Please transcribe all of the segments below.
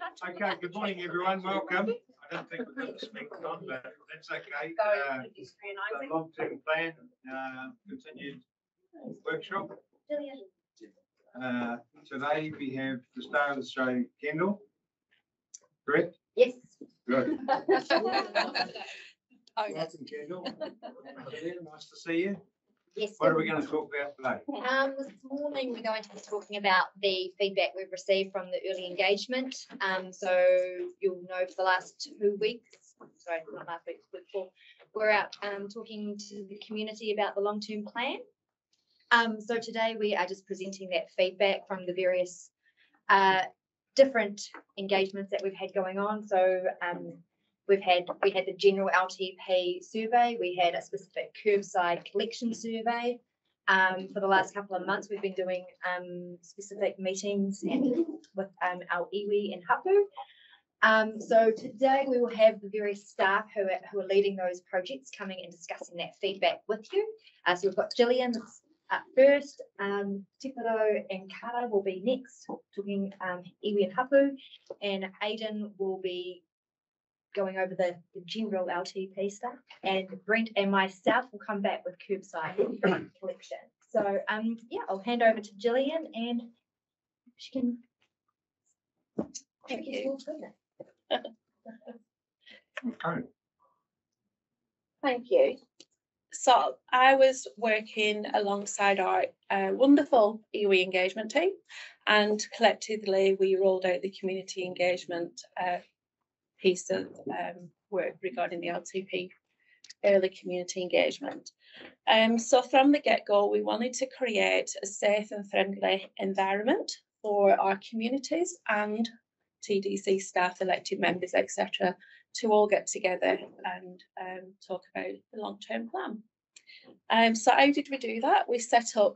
Okay, good morning everyone, welcome. I don't think we're going to speak on, but that's okay. The long-term plan continued workshop. Today we have the Star of the Show, Kendall, correct? Yes. Good. Welcome, Kendall. Nice to see you. Yes. What are we going to talk about today? This morning we're going to be talking about the feedback we've received from the early engagement. So you'll know for the last 2 weeks, sorry, not last week, week before, we're out talking to the community about the long-term plan. So today we are just presenting that feedback from the various different engagements that we've had going on. So we had the general LTP survey, we had a specific curbside collection survey. For the last couple of months, we've been doing specific meetings with our iwi and hapu. So today we will have the various staff who are leading those projects coming and discussing that feedback with you. So we've got Gillian up first, Tikaro and Kara will be next, talking iwi and hapu, and Aidan will be going over the general LTP stuff, and Brent and myself will come back with curbside collection. So yeah, I'll hand over to Gillian and she can Thank you. Okay. Thank you. So I was working alongside our wonderful iwi engagement team, and collectively we rolled out the community engagement piece of work regarding the LTP early community engagement. So from the get-go, we wanted to create a safe and friendly environment for our communities and TDC staff, elected members, etc., to all get together and talk about the long-term plan. So how did we do that? We set up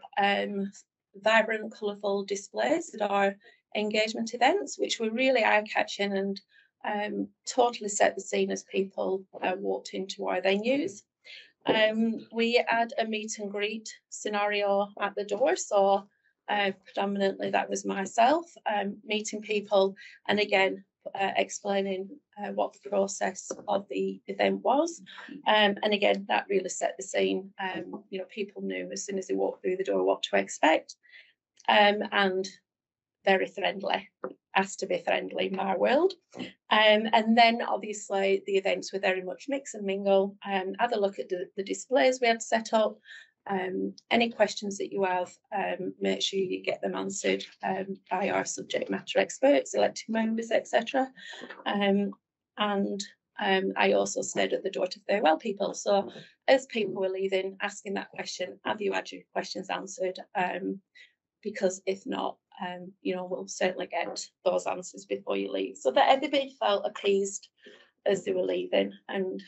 vibrant, colourful displays at our engagement events, which were really eye-catching and totally set the scene as people walked into our venues. We had a meet and greet scenario at the door, so predominantly that was myself meeting people and again explaining what the process of the event was, and again that really set the scene. You know, people knew as soon as they walked through the door what to expect, and very friendly, asked to be friendly in my world. And then obviously the events were very much mix and mingle. Have a look at the displays we had set up. Any questions that you have, make sure you get them answered by our subject matter experts, elected members, etc. And I also stayed at the door to farewell people. So as people were leaving, asking that question, have you had your questions answered? Because if not, you know, we'll certainly get those answers before you leave, so that everybody felt appeased as they were leaving and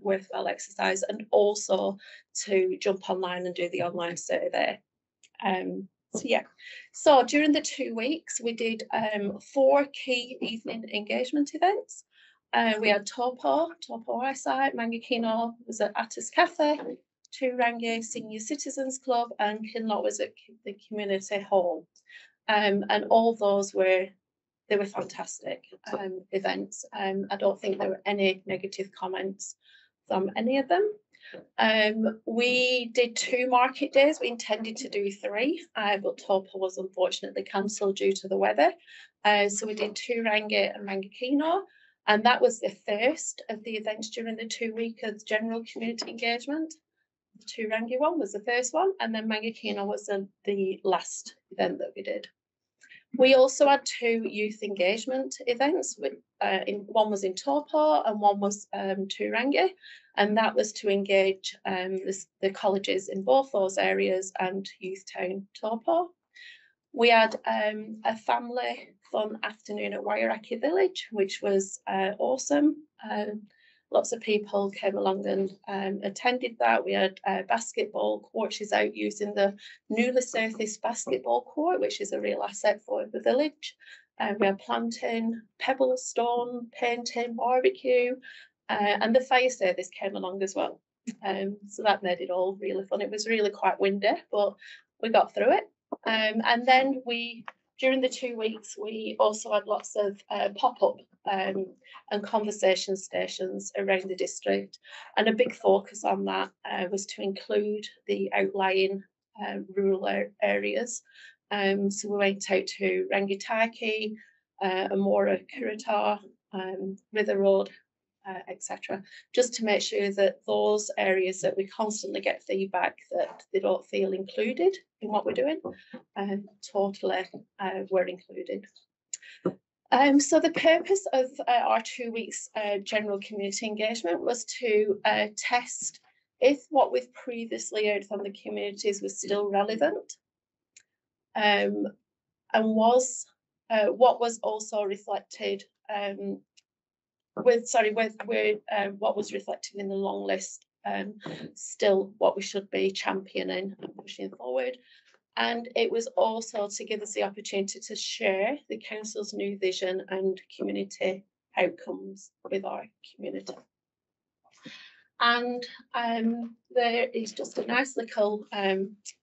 worthwhile exercise, and also to jump online and do the online survey. So yeah, so during the 2 weeks we did 4 key evening engagement events. We had Taupō Eyesight, Mangakino was at Attis Cafe, Turangi Senior Citizens Club, and Kinloch was at the Community Hall. And all those were fantastic events. I don't think there were any negative comments from any of them. We did 2 market days. We intended to do 3, but Taupō was unfortunately cancelled due to the weather. So we did Turangi and Mangakino, and that was the first of the events during the 2 week of general community engagement. The Turangi one was the first one, and then Mangakino was the last event that we did. We also had 2 youth engagement events. One was in Taupō and one was Turangi, and that was to engage the colleges in both those areas and Youth Town Taupō. We had a family fun afternoon at Wairaki Village, which was awesome. Lots of people came along and attended that. We had basketball coaches out using the newly surfaced basketball court, which is a real asset for the village. We had planting, pebble stone, painting, barbecue, and the fire service came along as well. So that made it all really fun. It was really quite windy, but we got through it. And then we during the 2 weeks, we also had lots of pop-up and conversation stations around the district. And a big focus on that was to include the outlying rural areas. So we went out to Rangitaki, Amora, Kurita, River Road, etc., just to make sure that those areas that we constantly get feedback that they don't feel included in what we're doing, totally were included. So the purpose of our 2 weeks general community engagement was to test if what we've previously heard from the communities was still relevant, and was what was also reflected what was reflected in the long list, still what we should be championing and pushing forward. And it was also to give us the opportunity to share the council's new vision and community outcomes with our community. And there is just a nice little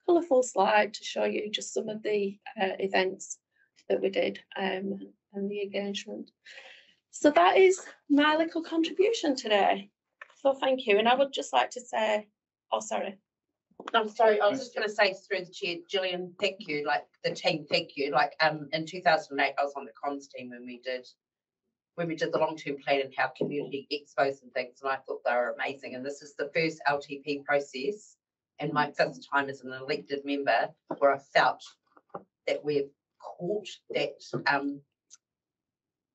colourful slide to show you just some of the events that we did and the engagement. So that is my little contribution today. So thank you. And I would just like to say, oh, sorry. I'm sorry, I was just going to say through the chair, Gillian, thank you, like the team, thank you. Like in 2008, I was on the comms team when we did the long-term plan and how community expos and things, and I thought they were amazing. And this is the first LTP process and my 5th time as an elected member where I felt that we've caught that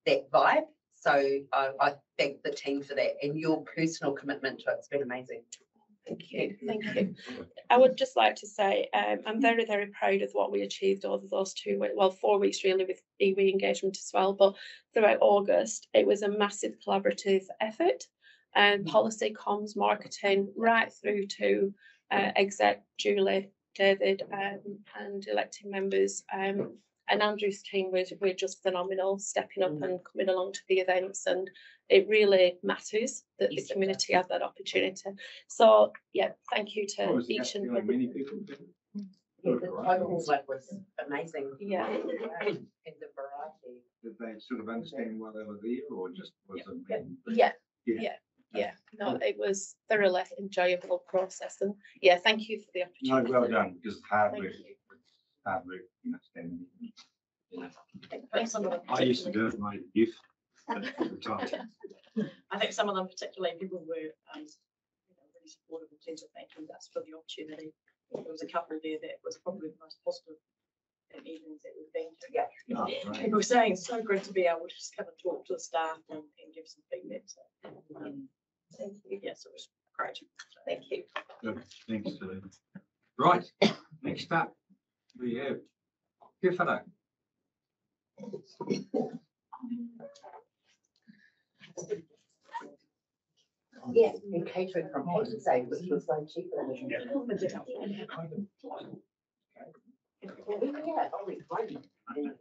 that vibe. So I thank the team for that and your personal commitment to it. It's been amazing. Thank you. Thank you. I would just like to say I'm very, very proud of what we achieved over those 4 weeks really with iwi engagement as well. But throughout August, it was a massive collaborative effort and policy, comms, marketing, right through to exec, Julie, David and elected members. And Andrew's team were just phenomenal, stepping up and coming along to the events, and it really matters that the community have that opportunity. So yeah, thank you to each and every. Many people. Yeah, the total one was amazing. Yeah. And the variety. Did they sort of understand why they were there, or just was it? Yeah. No, it was thoroughly enjoyable process, and yeah, thank you for the opportunity. No, well done, because it's hard work. Thank you. Hard work, you know, standing. I used to do it in my youth. I think some of them, particularly people were really supportive in terms of thanking us for the opportunity. There was a couple there that was probably the most positive evenings that we've been to. Yeah. Oh, right. People were saying it's so good to be able to just come and talk to the staff and give some feedback. So, thank you. Yes, it was great. Thank you. Good. Thanks, Celine. Right, next up we have Kefara. Yeah, and catering from Haysay, which was so cheap. Yeah, only tiny.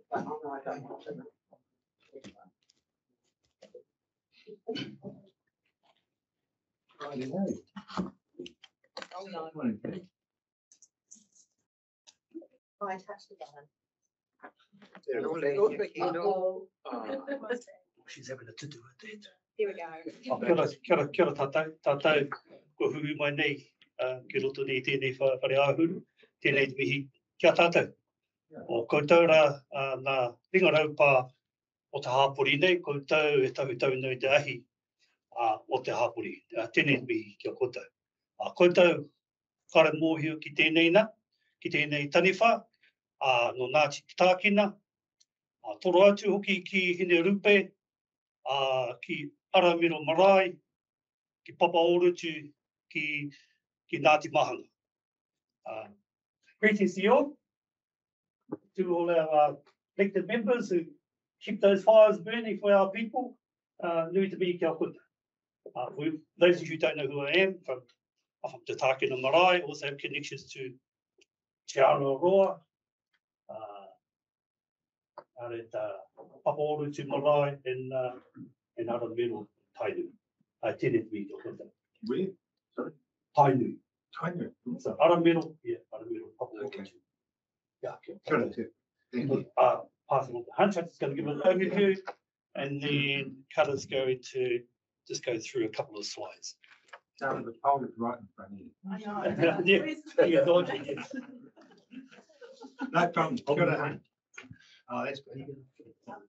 But oh no, I don't want to. Oh no. Oh, I touched the button. She's having a to-do with that. Here we go. Kia ora tātou, ko hui mai nei, ki roto nei tēnei whare ahuru, tēnei te mihi, kia tātou. O koutou rā, nā ringa raupā o te hāpori nei, koutou e tau nei te ahi o te hāpori, tēnei te mihi, kia koutou. Koutou, kare mōhio ki tēnei na, ki tēnei taniwha, no Ngāti Tākina, toro atu hoki ki Hine Rupe, ki Aramiro Marae, ki Papa Orutu, ki Ngāti Mahanga. Greetings to you all, to all our elected members who keep those fires burning for our people. Nui te mihi kia koutou. For those of you who don't know who I am, from Te Tākina Marae, also have connections to Te Aroa, Papa Orutu Marae and Aramiro Tainu. Tēnei te mihi kia koutou. Where? Sorry? Tainu. Tainu. So Aramiro, Papa Orutu. Okay. Yeah, Kia ora te. Thank you. pass it on to Hunter, who's going to give an overview, and then Cutta's going to just go through a couple of slides. Down the poll is right in front of you. I know. Yeah, you're dodging it. No problem. Got a hand. Oh, that's better.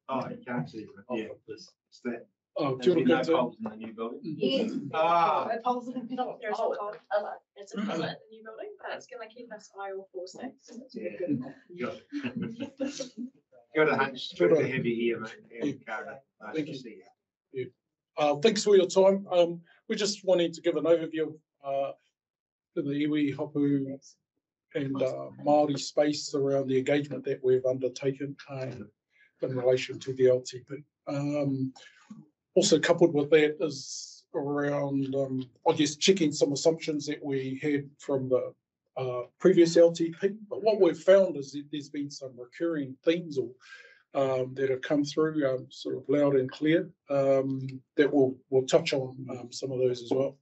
Oh, you can't see it. but Yeah, it's that. Oh, There's been no Tūrangi. polls in the new building. Yes. Ah, Polls have been up there as well. It's a pilot in the new building, but it's gonna keep us high all four states. So that's really good. got a hunch. It's pretty heavy here, mate. Yeah, Cara. Nice Thank to you. see you. Thanks for your time. We're just wanting to give an overview of the iwi, hapu and Māori space around the engagement that we've undertaken in relation to the LTP. Also coupled with that is around, I guess, checking some assumptions that we had from the previous LTP. But what we've found is that there's been some recurring themes or that have come through sort of loud and clear that we'll touch on some of those as well.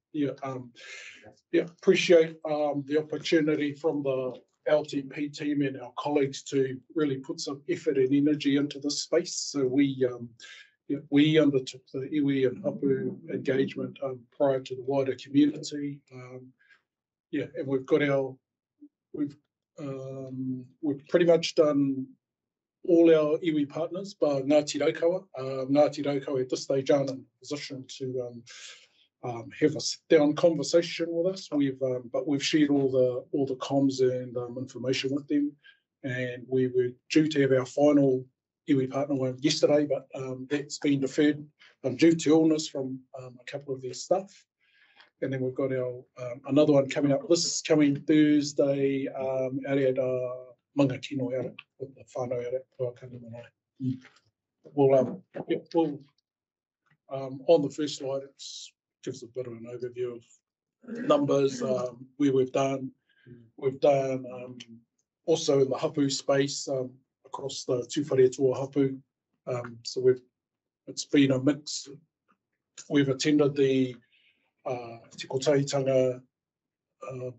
Appreciate the opportunity from the LTP team and our colleagues to really put some effort and energy into this space. So we undertook the iwi and hapu engagement prior to the wider community. And we've pretty much done all our iwi partners, but Ngāti Raukawa. Ngāti Raukawa at this stage aren't in a position to have a sit-down conversation with us. But we've shared all the comms and information with them, and we were due to have our final iwi partner one yesterday, but that's been deferred due to illness from a couple of their staff. And then we've got our another one coming up this coming Thursday out at Mangakino out with the whānau out at Turangi Manaia. We'll on the first slide, it gives a bit of an overview of numbers, where we've done. We've done also in the hapu space across the Tūwharetua hapu. So it's been a mix. We've attended the Te Kotahitanga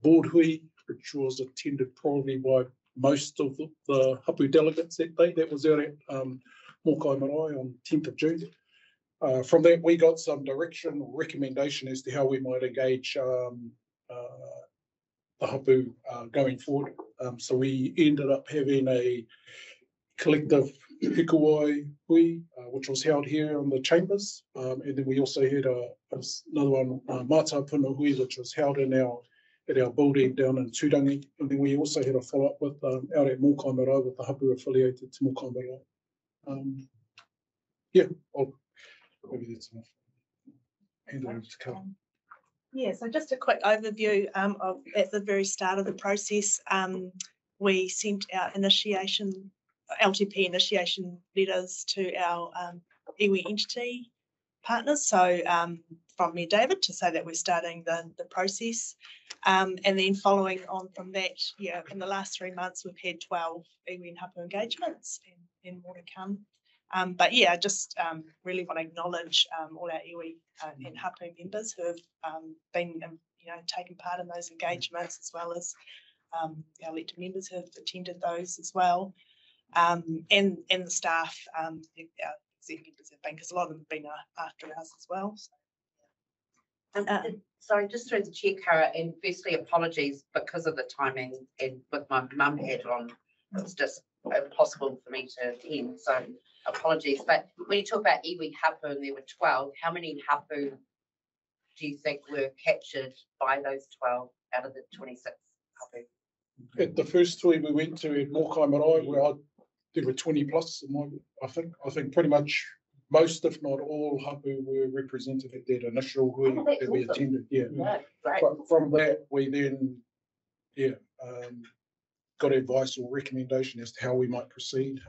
board hui, which was attended probably by most of the hapu delegates that day. That was out at Mokai Marae on 10th of June. From that, we got some direction or recommendation as to how we might engage the hapu going forward. So we ended up having a collective hikuai hui, which was held here in the chambers. And then we also had another one, Mata Puna hui, which was held in at our building down in Turangi. And then we also had a follow-up with out at Mokai Marae with the hapu affiliated to Mokai Marae. Maybe that's enough. Hand over to Carl. Yeah, so just a quick overview of at the very start of the process, we sent out LTP initiation letters to our iwi entity partners. So from Mayor David to say that we're starting the process. And then following on from that, in the last 3 months, we've had 12 iwi and hapu engagements and more to come. But just really want to acknowledge all our iwi and hapu members who have been, taken part in those engagements, as well as our elected members who have attended those as well, and the staff, our executives have been, because a lot of them have been after us as well. Sorry, just through the chair, Cara, and firstly apologies because of the timing, and with my mum hat on, it was just impossible for me to attend, so apologies. But when you talk about iwi hapu and there were 12, how many hapu do you think were captured by those 12 out of the 26 hapu? At the first three we went to at Mokai Marae, where there were 20 plus, I think pretty much most, if not all, hapu were represented at that initial hui that we attended. But from that, we then got advice or recommendation as to how we might proceed.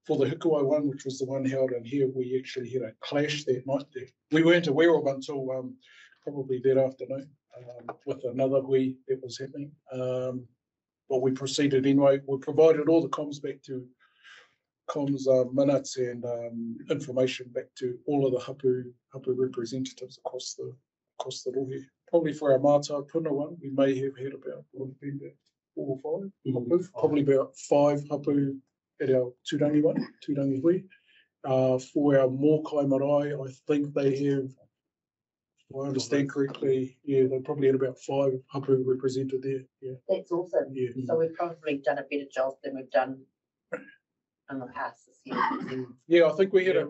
For the hikuai one, which was the one held in here, we actually had a clash that night. We weren't aware of until probably that afternoon with another hui that was happening. But we proceeded anyway. We provided all the comms minutes and information back to all of the hapu representatives across the rohe. Probably for our Mata Puna one, we may have had about 4 or 5 hapu, probably about 5 hapu at our Turangi one, Turangi hui. For our Mōkai marae, I think they have, if I understand correctly, yeah, they probably had about 5 hapu represented there. Yeah. That's awesome. Yeah. So we've probably done a better job than we've done in the past this year. Yeah, I think we had a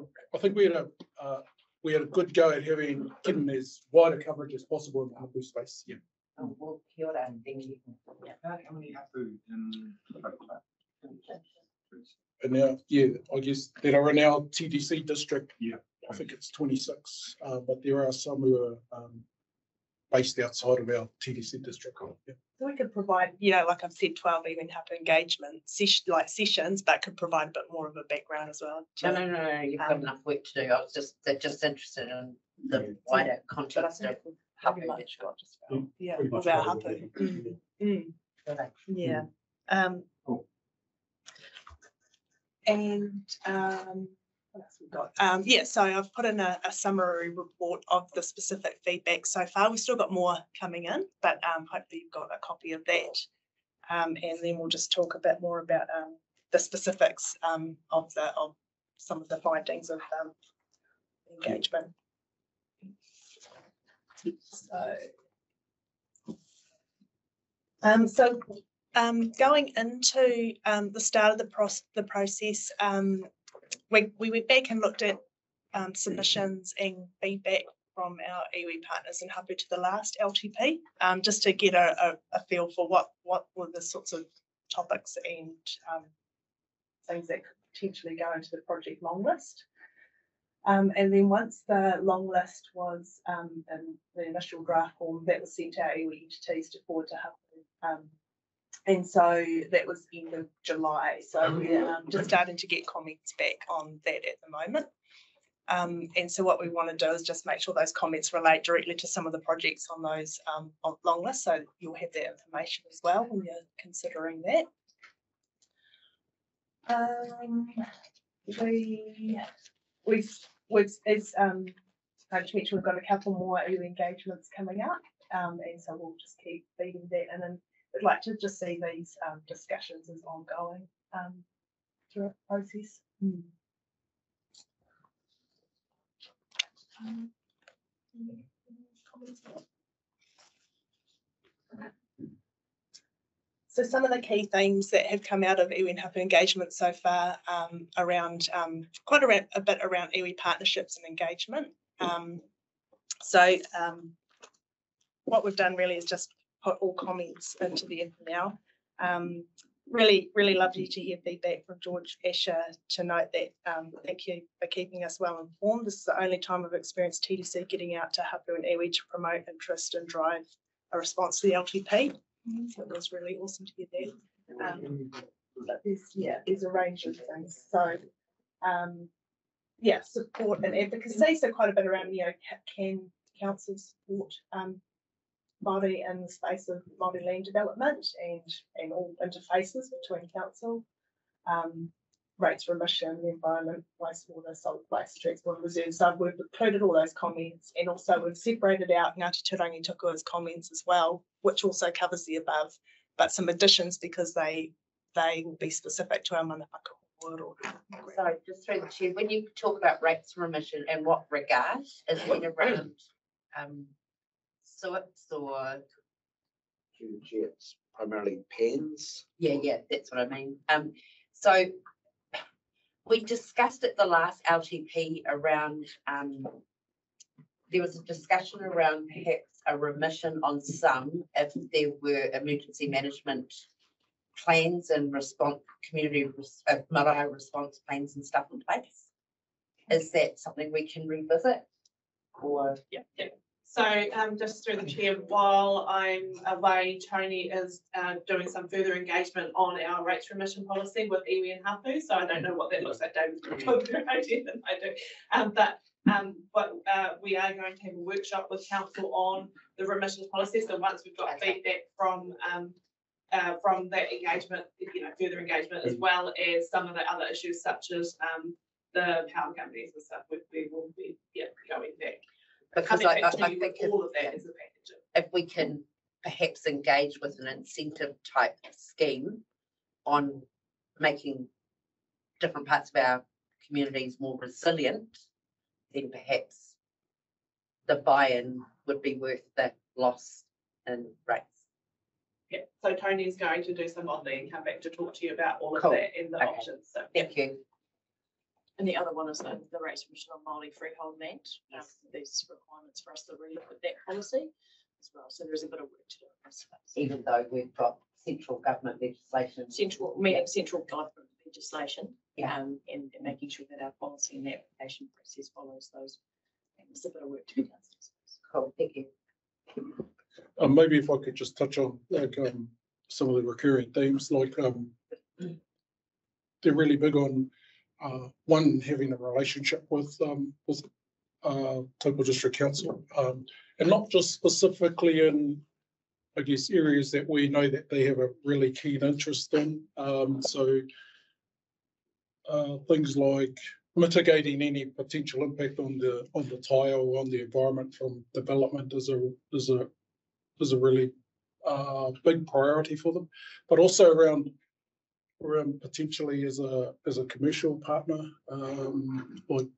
good go at having given as wide a coverage as possible in the hapu space. Yeah. Oh, well, kia ora, and thank you. How many hapu in Taupo? And now, yeah, I guess that are in our TDC district. Yeah. I think it's 26, but there are some who are based outside of our TDC district. Yeah. So we could provide, you know, like I've said, 12 even happen engagement sessions, but could provide a bit more of a background as well. No, you've got enough work to do. I was just interested in the wider context of hapu. Yeah, Pretty much about what hapu. we're doing. Yeah. Cool. And what else we got? Yeah, so I've put in a summary report of the specific feedback so far. We've still got more coming in, but hopefully you've got a copy of that. And then we'll just talk a bit more about the specifics of some of the findings of engagement. So going into the start of the process, we went back and looked at submissions and feedback from our iwi partners in hapu to the last LTP, just to get a feel for what were the sorts of topics and things that could potentially go into the project long list. And then once the long list was in the initial draft form, that was sent to our iwi entities to forward to hapu. And so that was end of July. So we're just starting to get comments back on that at the moment. And so what we want to do is just make sure those comments relate directly to some of the projects on those on long lists, so you'll have that information as well when you're considering that. As Coach mentioned, we've got a couple more iwi engagements coming up, and so we'll just keep feeding that. And then I'd like to just see these discussions as ongoing throughout the process. So some of the key themes that have come out of iwi and hapu engagement so far around a bit around iwi partnerships and engagement. What we've done really is just put all comments into the info now. Really lovely to hear feedback from George Asher to note that thank you for keeping us well informed. This is the only time I've experienced TDC getting out to hapu and iwi to promote interest and drive a response to the LTP. So it was really awesome to hear that. But there's a range of things. So support and advocacy. So quite a bit around, can council support Māori in the space of Māori land development and all interfaces between council, rates for emission, the environment, wastewater, solid waste, transport and reserves. So we've included all those comments, and also we've separated out Ngāti Turangi Tukua's comments as well, which also covers the above, but some additions because they will be specific to our manapaka world. Sorry, just through the chair, when you talk about rates for emission, in what regard? Is it around SOIPs or? It's primarily pens. Yeah, that's what I mean. So we discussed at the last LTP around, there was a discussion around perhaps a remission on some if there were emergency management plans and community marae response plans and stuff in place. Is that something we can revisit? Or yeah. So just through the chair, while I'm away, Tony is doing some further engagement on our rates remission policy with iwi and hapu. So I don't know what that looks like. David's talking about it than I do. But we are going to have a workshop with council on the remissions policy. So once we've got feedback from that engagement, further engagement, as well as some of the other issues such as the power companies and stuff, we will be going back. Because I think all of that is a package. If we can perhaps engage with an incentive type scheme on making different parts of our communities more resilient, then perhaps the buy-in would be worth the loss in rates. Yeah, so Tony's going to do some modelling and come back to talk to you about all of Cool. that and the Okay. options, so. Thank you. And the other one is the rates remission on Māori freehold land. There's requirements for us to relook at that policy as well. So there's a bit of work to do in this space. Even though we've got central government legislation. Central government legislation. Yeah. And making sure that our policy and the application process follows those. And there's a bit of work to be done. Cool, thank you. Maybe if I could just touch on like some of the recurring themes, like they're really big on one, having a relationship with Taupō District Council, and not just specifically in, I guess, areas that we know that they have a really keen interest in. So things like mitigating any potential impact on the tai or on the environment from development is a really big priority for them, but also around potentially as a commercial partner. Like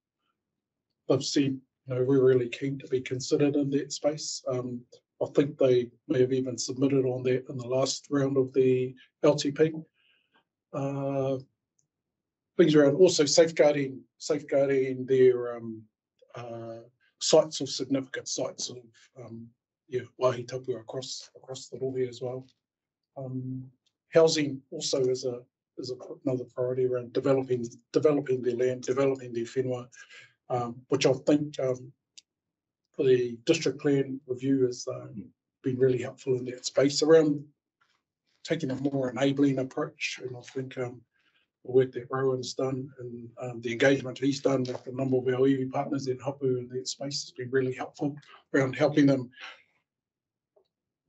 they've said, we're really keen to be considered in that space. I think they may have even submitted on that in the last round of the LTP. Things around also safeguarding their sites of significant sites of wāhi tapu across the Rohe as well. Housing also is another priority around developing their land, developing their whenua, which I think the district plan review has been really helpful in that space around taking a more enabling approach. And I think the work that Rowan's done and the engagement he's done with a number of our iwi partners in Hapu in that space has been really helpful around helping them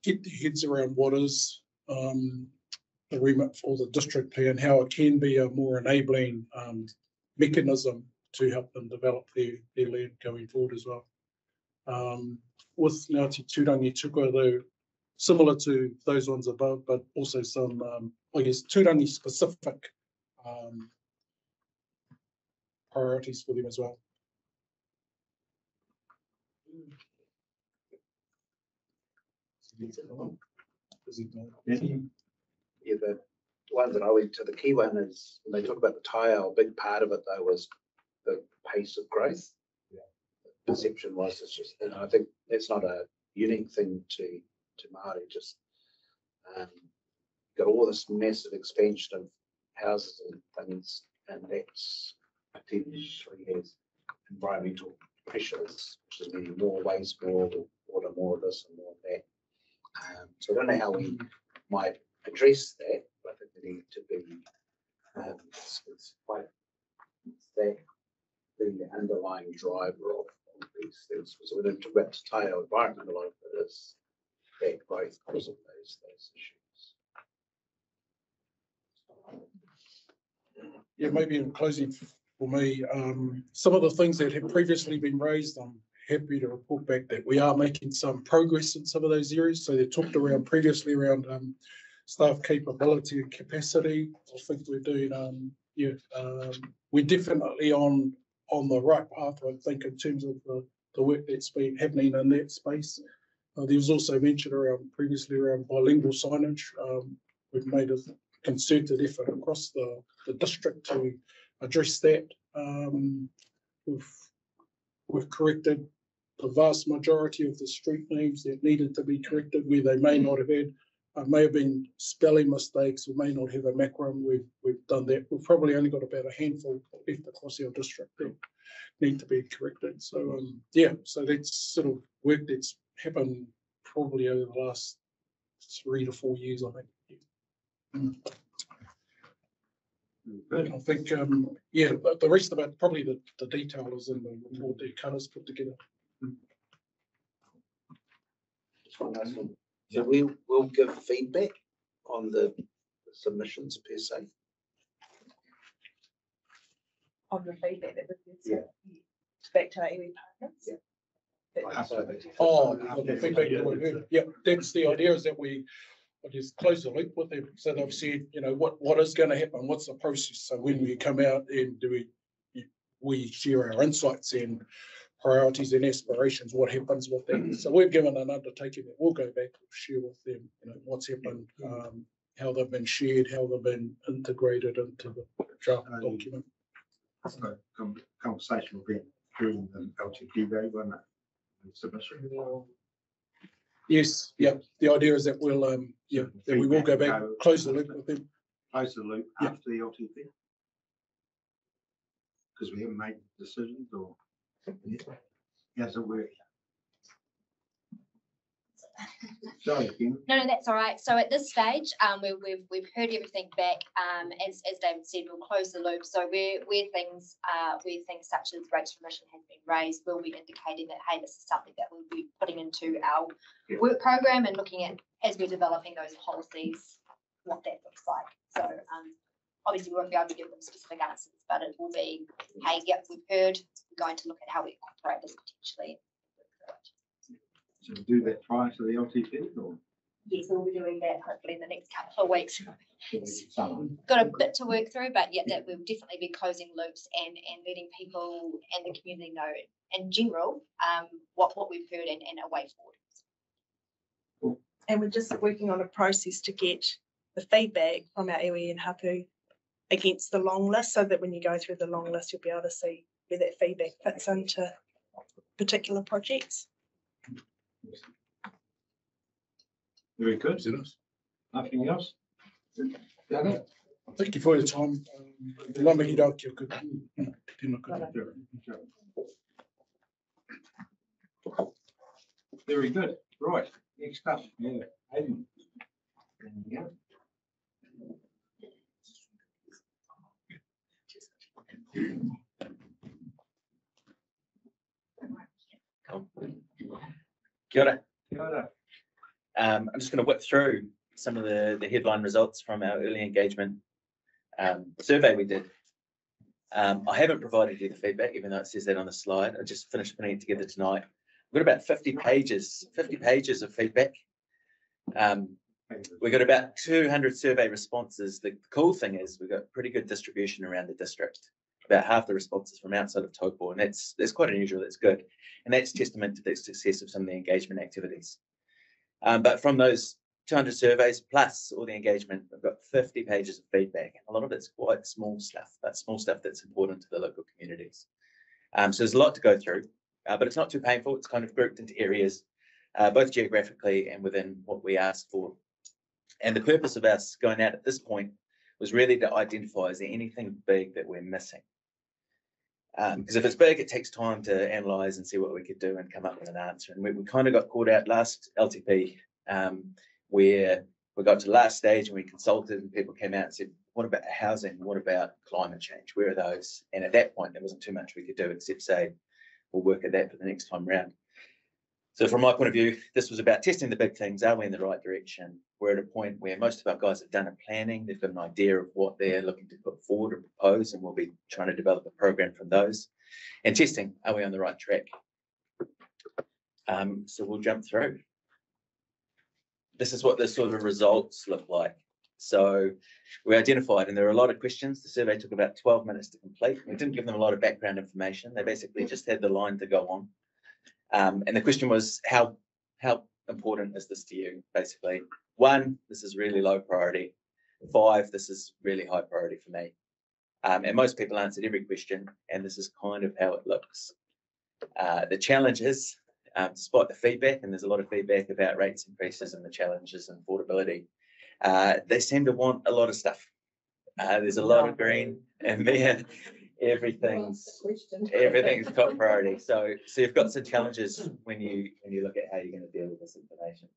get their heads around what is the remit for the district plan, how it can be a more enabling mechanism to help them develop their land going forward as well. With Ngāti Turangi Tuka, though, similar to those ones above, but also some, I guess, Turangi specific priorities for them as well. Yeah, the one that I went to, the key one is when they talk about the tile, a big part of it though was the pace of growth. Yeah. The perception was it's just, and I think that's not a unique thing to Māori, just got all this massive expansion of houses and things, and that's potentially has environmental pressures, which is meaning more waste, more water, more of this and more of that. So I don't know how we might address that, but I think we need to be it's quite that being the underlying driver of these things. So we don't talk about the tile environment a lot, but it's that growth because of those issues. Yeah, maybe in closing for me, some of the things that have previously been raised, I'm happy to report back that we are making some progress in some of those areas. So they talked around previously around staff capability and capacity. I think we're doing, we're definitely on the right path, I think, in terms of the work that's been happening in that space. There was also mention previously around bilingual signage. We've made a concerted effort across the district to address that. We've corrected the vast majority of the street names that needed to be corrected where they may not have had, may have been spelling mistakes or may not have a macron. We've done that. We've probably only got about a handful left across our district that need to be corrected. So so that's sort of work that's happened probably over the last 3 to 4 years, I think. I think, the rest of it, probably the detail is in the report that Cutters put together. Just one last one. So we will give feedback on the submissions per se. On the feedback that was Yeah. back to our iwi partners. Yeah. The feedback that we heard. Yeah, that's the idea, is that we I guess, close the loop with them. So they've said, you know, what is going to happen? What's the process? So when we come out and we share our insights and priorities and aspirations, what happens with that? So we've given an undertaking that we'll go back and share with them, you know, what's happened, how they've been shared, how they've been integrated into the draft document. So, conversation will be during the LTP day, won't it? Submission. Yes, yeah. The idea is that we'll, that we will go back, close the loop with them. Close the loop Yeah. after the LTP? Because we haven't made decisions, or how's it work? Sorry, Kim. No, that's all right. So at this stage, we've heard everything back. As David said, we'll close the loop. So where things such as rates remission has been raised, we'll be indicating that, hey, this is something that we'll be putting into our work program and looking at as we're developing those policies, what that looks like. So obviously we won't be able to give them specific answers, but it will be, hey, yep, we've heard, we're going to look at how we incorporate this potentially. So do that prior to the LTP, or? Yes, we'll be doing that hopefully in the next couple of weeks. Got a bit to work through, but yeah, that we'll definitely be closing loops and letting people and the community know in general what we've heard and a way forward. And we're just working on a process to get the feedback from our iwi and hapu against the long list, so that when you go through the long list, you'll be able to see where that feedback fits into particular projects. Very good. Nothing else? Thank you for your time. Very good. Right. Next up, Aidan. There you go. Kia ora. Kia ora. I'm just going to whip through some of the headline results from our early engagement survey we did. I haven't provided you the feedback, even though it says that on the slide. I just finished putting it together tonight. We've got about 50 pages of feedback. We've got about 200 survey responses. The cool thing is we've got pretty good distribution around the district. About half the responses from outside of Taupō, and that's quite unusual. That's good, and that's testament to the success of some of the engagement activities. But from those 200 surveys plus all the engagement, we've got 50 pages of feedback. A lot of it's quite small stuff, but small stuff that's important to the local communities. So there's a lot to go through, but it's not too painful. It's kind of grouped into areas, both geographically and within what we asked for. And the purpose of us going out at this point was really to identify, is there anything big that we're missing? Because if it's big, it takes time to analyse and see what we could do and come up with an answer. And we kind of got caught out last LTP, where we got to the last stage and we consulted and people came out and said, what about housing? What about climate change? Where are those? And at that point, there wasn't too much we could do except say, we'll work at that for the next time round. So from my point of view, this was about testing the big things. Are we in the right direction? We're at a point where most of our guys have done a planning. They've got an idea of what they're looking to put forward or propose, and we'll be trying to develop a program from those. And testing, are we on the right track? So we'll jump through. This is what the sort of results look like. So we identified, and there are a lot of questions. The survey took about 12 minutes to complete. We didn't give them a lot of background information. They basically just had the line to go on. And the question was, how important is this to you? Basically, 1, this is really low priority. 5, this is really high priority for me. And most people answered every question, and this is kind of how it looks. The challenge is, despite the feedback, and there's a lot of feedback about rates increases and the challenges and affordability, they seem to want a lot of stuff. There's a lot of green, and then everything's top priority. So you've got some challenges when you look at how you're going to deal with this information.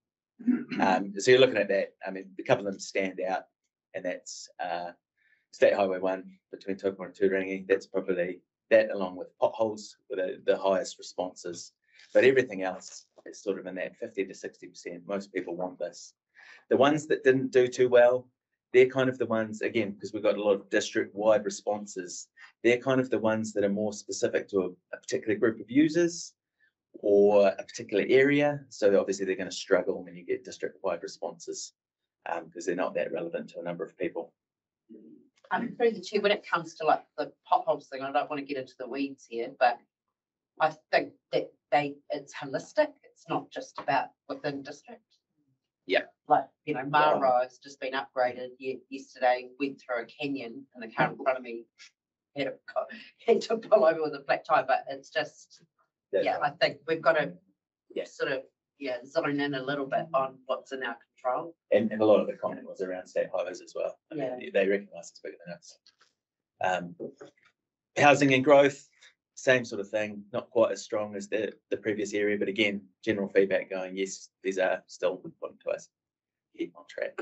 So you're looking at that. I mean, a couple of them stand out, and that's State Highway 1 between Taupō and Turangi. That's probably that, along with potholes, with the highest responses. But everything else is sort of in that 50 to 60%. Most people want this. The ones that didn't do too well, they're kind of the ones, again, because we've got a lot of district-wide responses, they're kind of the ones that are more specific to a particular group of users or a particular area. So obviously they're going to struggle when you get district-wide responses. because they're not that relevant to a number of people. Through the chair, when it comes to like the potholes thing, I don't want to get into the weeds here, but I think that it's holistic. It's not just about within district. Yeah. Like, you know, Mara has just been upgraded. Yesterday went through a canyon and the car in front of me had to pull over with a flat tire, but it's just, I think we've got to sort of, zone in a little bit on what's in our control. And a lot of the comment was around state highways as well. I mean, they recognise it's bigger than us. Housing and growth, same sort of thing, not quite as strong as the previous area, but again, general feedback going, yes, these are still important to us. Keep on track.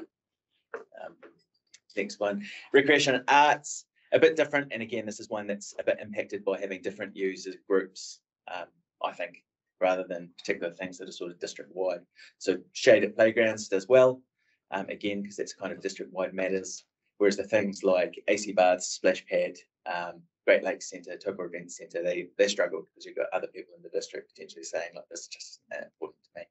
Next one, recreation and arts, a bit different. And again, this is one that's a bit impacted by having different user groups, I think, rather than particular things that are sort of district-wide. So shaded playgrounds does well, again, because that's kind of district-wide matters, whereas the things like AC baths, splash pad, Great Lakes Centre, Taupō Event Centre, they struggled because you've got other people in the district potentially saying, like, this is just important to me.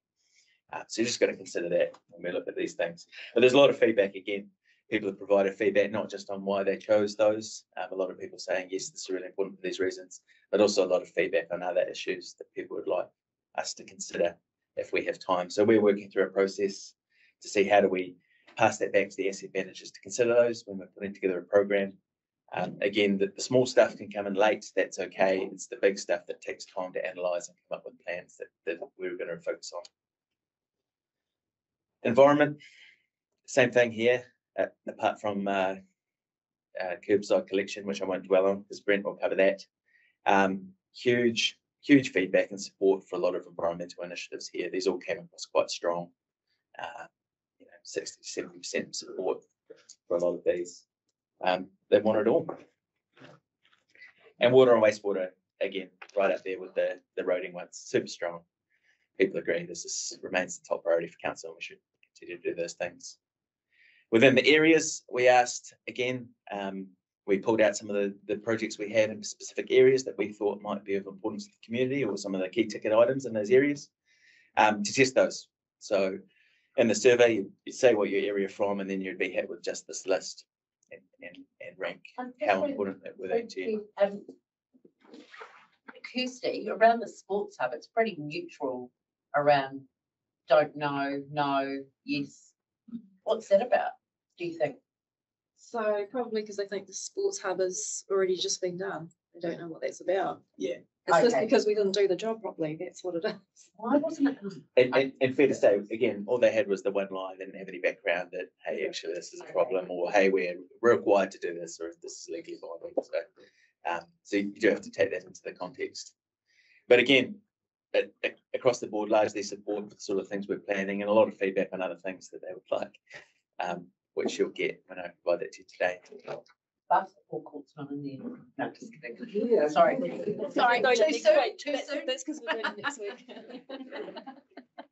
So you just got to consider that when we look at these things. But there's a lot of feedback again. People have provided feedback, not just on why they chose those. A lot of people saying, yes, this is really important for these reasons, but also a lot of feedback on other issues that people would like us to consider if we have time. So we're working through a process to see how do we pass that back to the asset managers to consider those when we're putting together a program. Again, the small stuff can come in late, that's okay. It's the big stuff that takes time to analyse and come up with plans that we're going to focus on. Environment, same thing here, apart from curbside collection, which I won't dwell on because Brent will cover that. Huge feedback and support for a lot of environmental initiatives here. These all came across quite strong, 60 to 70% support for a lot of these. They want it all. And water and wastewater, again, right up there with the roading ones, super strong. People agree this remains the top priority for council and we should continue to do those things. Within the areas, we asked, again, we pulled out some of the projects we had in specific areas that we thought might be of importance to the community or some of the key ticket items in those areas to test those. So in the survey, you'd say what your area from, and then you'd be hit with just this list and rank how important that were to you. Kirsty, around the sports hub, it's pretty neutral around don't know, no, yes. What's that about, do you think? So probably because I think the sports hub has already just been done. I don't know what that's about. Yeah. It's just because we didn't do the job properly. That's what it is. Why wasn't it? And fair to say, again, all they had was the one line. They didn't have any background that, hey, actually, this is a problem, or hey, we're required to do this, or this is legally viable. So you do have to take that into the context. But again, across the board, largely support for the sort of things we're planning, and a lot of feedback on other things that they would like, which you'll get when I provide that to you today. Basketball court's not in there. No, just kidding. Yeah. Sorry, no, too soon. Too soon. That's because we're doing it next week.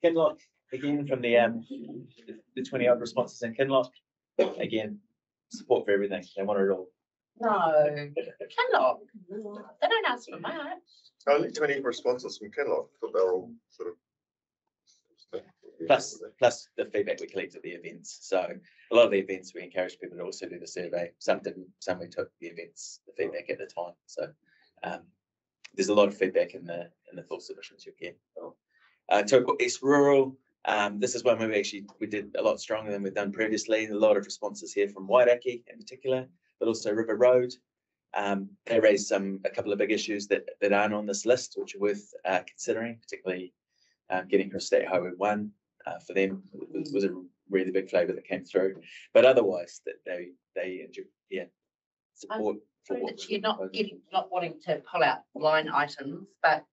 Kinloch, again, from the 20 odd responses in Kinloch, again, support for everything. They want it all. No, Kinloch. They don't ask for much. Only 20 responses from Kinloch, but they're all sort of. Plus the feedback we collect at the events. So a lot of the events we encourage people to also do the survey. Some didn't, some we took the events, the feedback at the time. So there's a lot of feedback in the full submissions you'll get. Taupō East Rural. This is one where we did a lot stronger than we've done previously. A lot of responses here from Wairaki in particular, but also River Road. They raised a couple of big issues that aren't on this list, which are worth considering, particularly getting across State Highway 1 for them was a really big flavour that came through. But otherwise, that they enjoy, support. You're not wanting to pull out line items, but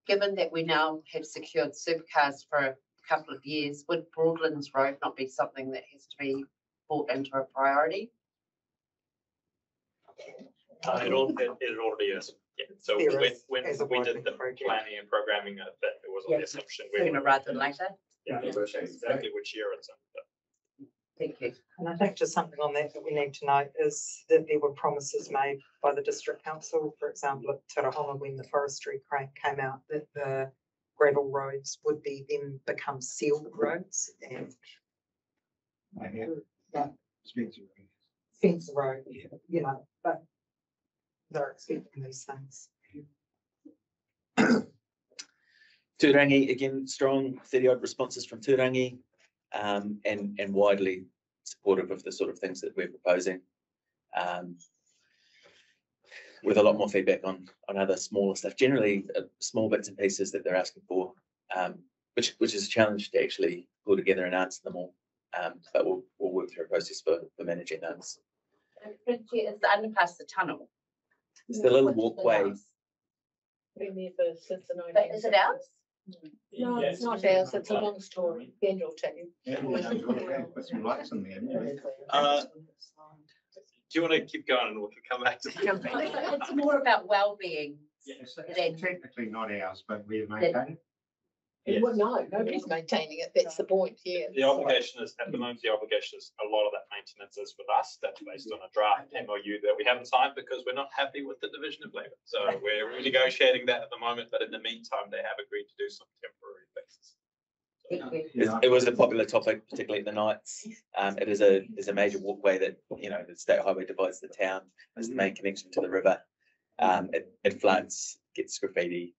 given that we now have secured supercars for a couple of years, would Broadlands Road not be something that has to be brought into a priority? It already is. Yeah. So when we did the planning and programming of that, it was on the assumption sooner rather than later. Yeah, exactly which year it's in. Thank you. And I think just something on that we need to note is that there were promises made by the district council, for example, at Tūrangi when the forestry came out, that the gravel roads would be then become sealed roads, and Fence road, you know, but they're expecting these things. Turangi, again, strong 30-odd responses from Turangi, and widely supportive of the sort of things that we're proposing. With a lot more feedback on other smaller stuff, generally small bits and pieces that they're asking for, which is a challenge to actually pull together and answer them all. But we'll work through a process for managing those. Is the underpass the tunnel? It's the little walkway. Been there for since the But is it ours? No, it's not ours, it's a long story, Ben will tell you. Put some lights in there. Do you want to keep going and we can come back to? It's more about well-being. It's technically not ours, but we maintain it. Well, no, nobody's maintaining it, that's the point, yeah. The obligation is, at the moment, the obligation is a lot of that maintenance is with us. That's based on a draft MOU that we haven't signed because we're not happy with the division of labour. So we're renegotiating that at the moment, but in the meantime, they have agreed to do some temporary fixes. It was a popular topic, particularly at the nights. It is a major walkway that, you know, the state highway divides the town. It's the main connection to the river. It floods, gets graffiti.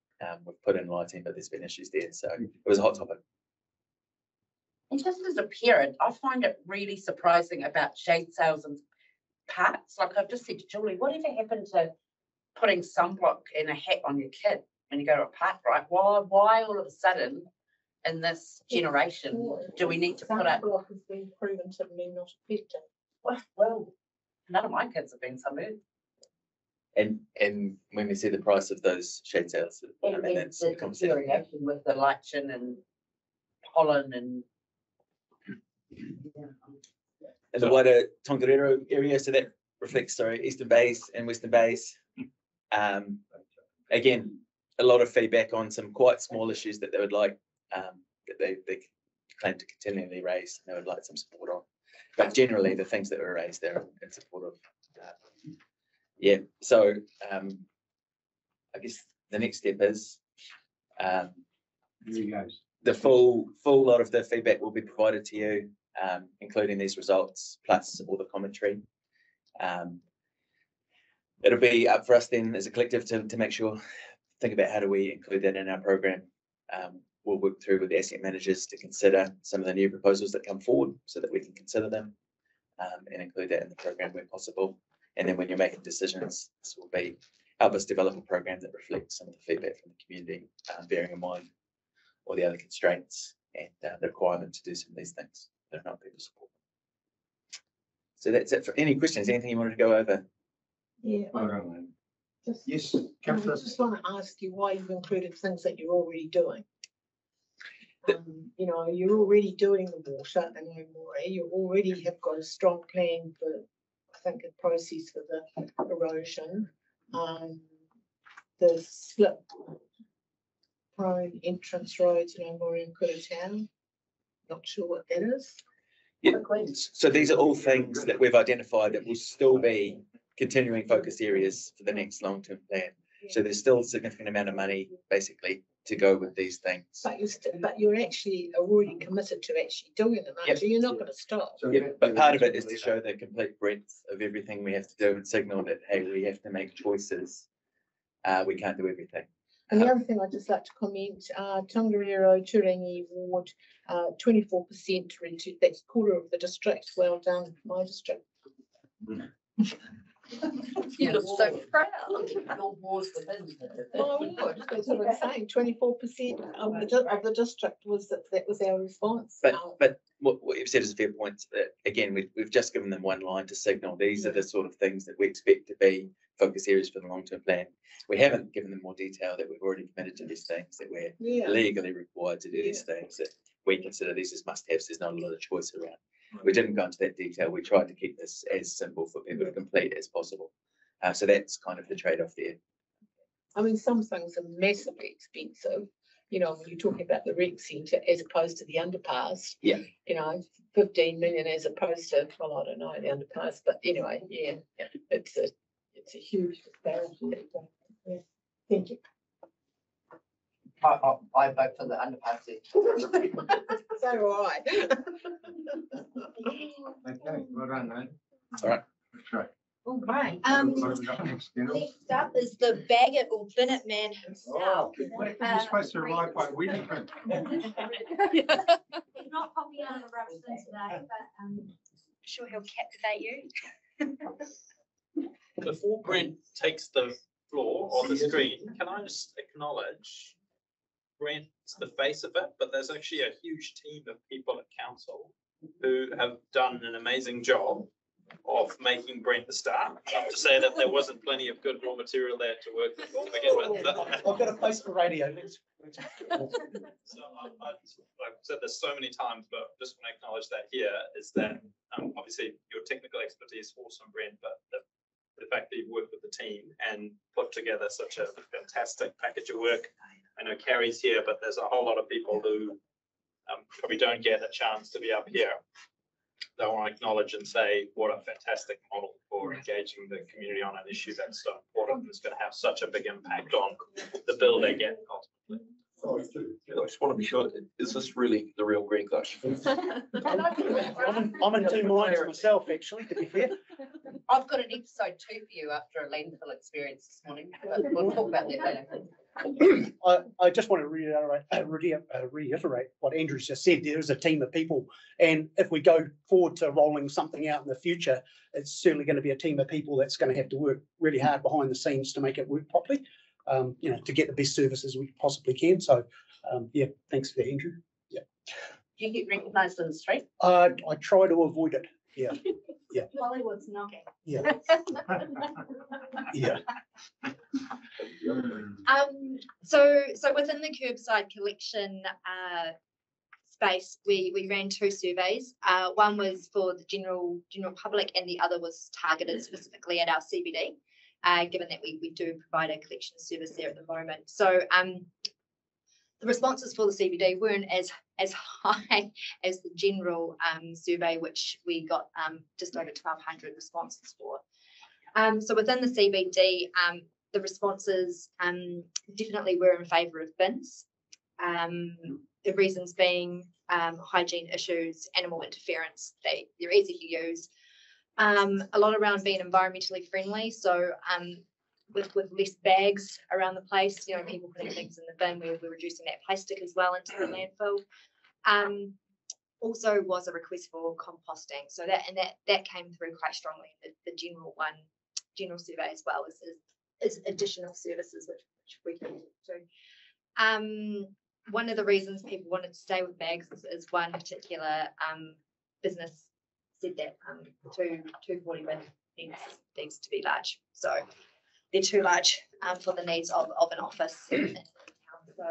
We've put in lighting, but there's been issues there. So it was a hot topic. And just as a parent, I find it really surprising about shade sails and parks. Like I've just said to Julie, whatever happened to putting sunblock and a hat on your kid when you go to a park, right? Why all of a sudden in this generation do we need to put it? Sunblock has been proven to be not effective. Well, none of my kids have been sunburned. And when we see the price of those shade sails, I mean, that's the deterioration with the lichen and pollen and the wider Tongariro area, so that reflects, Eastern Bays and Western Bays. Again, a lot of feedback on some quite small issues that they would like, that they claim to continually raise, and they would like some support on. But generally, the things that were raised there in support of. Yeah, so I guess the next step is the full lot of the feedback will be provided to you, including these results plus all the commentary. It'll be up for us then as a collective to make sure, think about how do we include that in our program. We'll work through with the asset managers to consider some of the new proposals that come forward so that we can consider them and include that in the program where possible. And then when you're making decisions, this will be help us develop a program that reflects some of the feedback from the community, bearing in mind all the other constraints and the requirement to do some of these things that are not people support. So that's it for any questions. Anything you wanted to go over? Yeah. Yes, I just want to ask you why you've included things that you're already doing. You know, you're already doing the water and you already have got a strong plan for, I think, a process for the erosion. The slip prone entrance roads, you know, more in Town. Not sure what that is. Yeah. So these are all things that we've identified that will still be continuing focus areas for the next long-term plan. So there's still a significant amount of money basically to go with these things. But you're actually already committed to actually doing them, aren't you? You're not going to stop. Yeah, but part of it is to show the complete breadth of everything we have to do and signal that, hey, we have to make choices. We can't do everything. And the other thing I'd just like to comment, Tongariro, Turangi ward, 24% rented, that's a quarter of the district. Well done, my district. You look so proud. Your wars within My ward, that's what I'm saying. 24% of the district was that was our response. But what you've said is a fair point. Again, we've just given them one line to signal these are the sort of things that we expect to be focus areas for the long-term plan. We haven't given them more detail that we've already committed to these things, that we're legally required to do these things, that we consider these as must-haves. There's not a lot of choice around. We didn't go into that detail. We tried to keep this as simple for people to complete as possible. So that's kind of the trade-off there. I mean, some things are massively expensive. You know, when you're talking about the rec centre as opposed to the underpass. Yeah. You know, 15 million as opposed to, well, I don't know, the underpass, but anyway, yeah, it's a huge disparity. Yeah. Thank you. I vote for the underpass. So do I. Okay, well done, man. All right. Okay. All right. What have we got next, Kendall? Next up is the bag it or bin it man himself. You're supposed to arrive by weekend. He's not popping out of the rubbish bin today, but I'm sure he'll captivate you. Before Brent takes the floor or the screen, can I just acknowledge Brent's the face of it, but there's actually a huge team of people at council who have done an amazing job of making Brent the star. Not to say that there wasn't plenty of good raw material there to work with to begin with. I've got a place for radio. So I've said this so many times, but just want to acknowledge that here is that obviously your technical expertise is awesome, Brent, but the fact that you've worked with the team and put together such a fantastic package of work. I know Carrie's here, but there's a whole lot of people who probably don't get a chance to be up here. I want to acknowledge and say what a fantastic model for engaging the community on an issue that's so important and is going to have such a big impact on the bill they get ultimately. I just want to be sure, is this really the real Greg though? I'm in two minds myself, actually, to be fair. I've got an episode 2 for you after a landfill experience this morning, but we'll talk about that later. I just want to reiterate what Andrew just said. There is a team of people, and if we go forward to rolling something out in the future, it's certainly going to be a team of people that's going to have to work really hard behind the scenes to make it work properly. To get the best services we possibly can. So, yeah, thanks for that, Andrew. Yeah. Do you get recognised in the street? I try to avoid it. Yeah. Yeah. Hollywood's knocking. Yeah. Yeah. So within the curbside collection space, we ran 2 surveys. One was for the general public, and the other was targeted specifically at our CBD. Given that we do provide a collection service there at the moment. So the responses for the CBD weren't as high as the general survey, which we got just over 1,200 responses for. So within the CBD, the responses definitely were in favour of bins. The reasons being hygiene issues, animal interference, they're easy to use. A lot around being environmentally friendly, so with less bags around the place, people putting things in the bin, we're reducing that plastic as well into the landfill. Also was a request for composting, so that came through quite strongly. The general survey as well is additional services which we can do. One of the reasons people wanted to stay with bags is one particular business said that 240 bin needs to be large, so they're too large for the needs of an office in town. So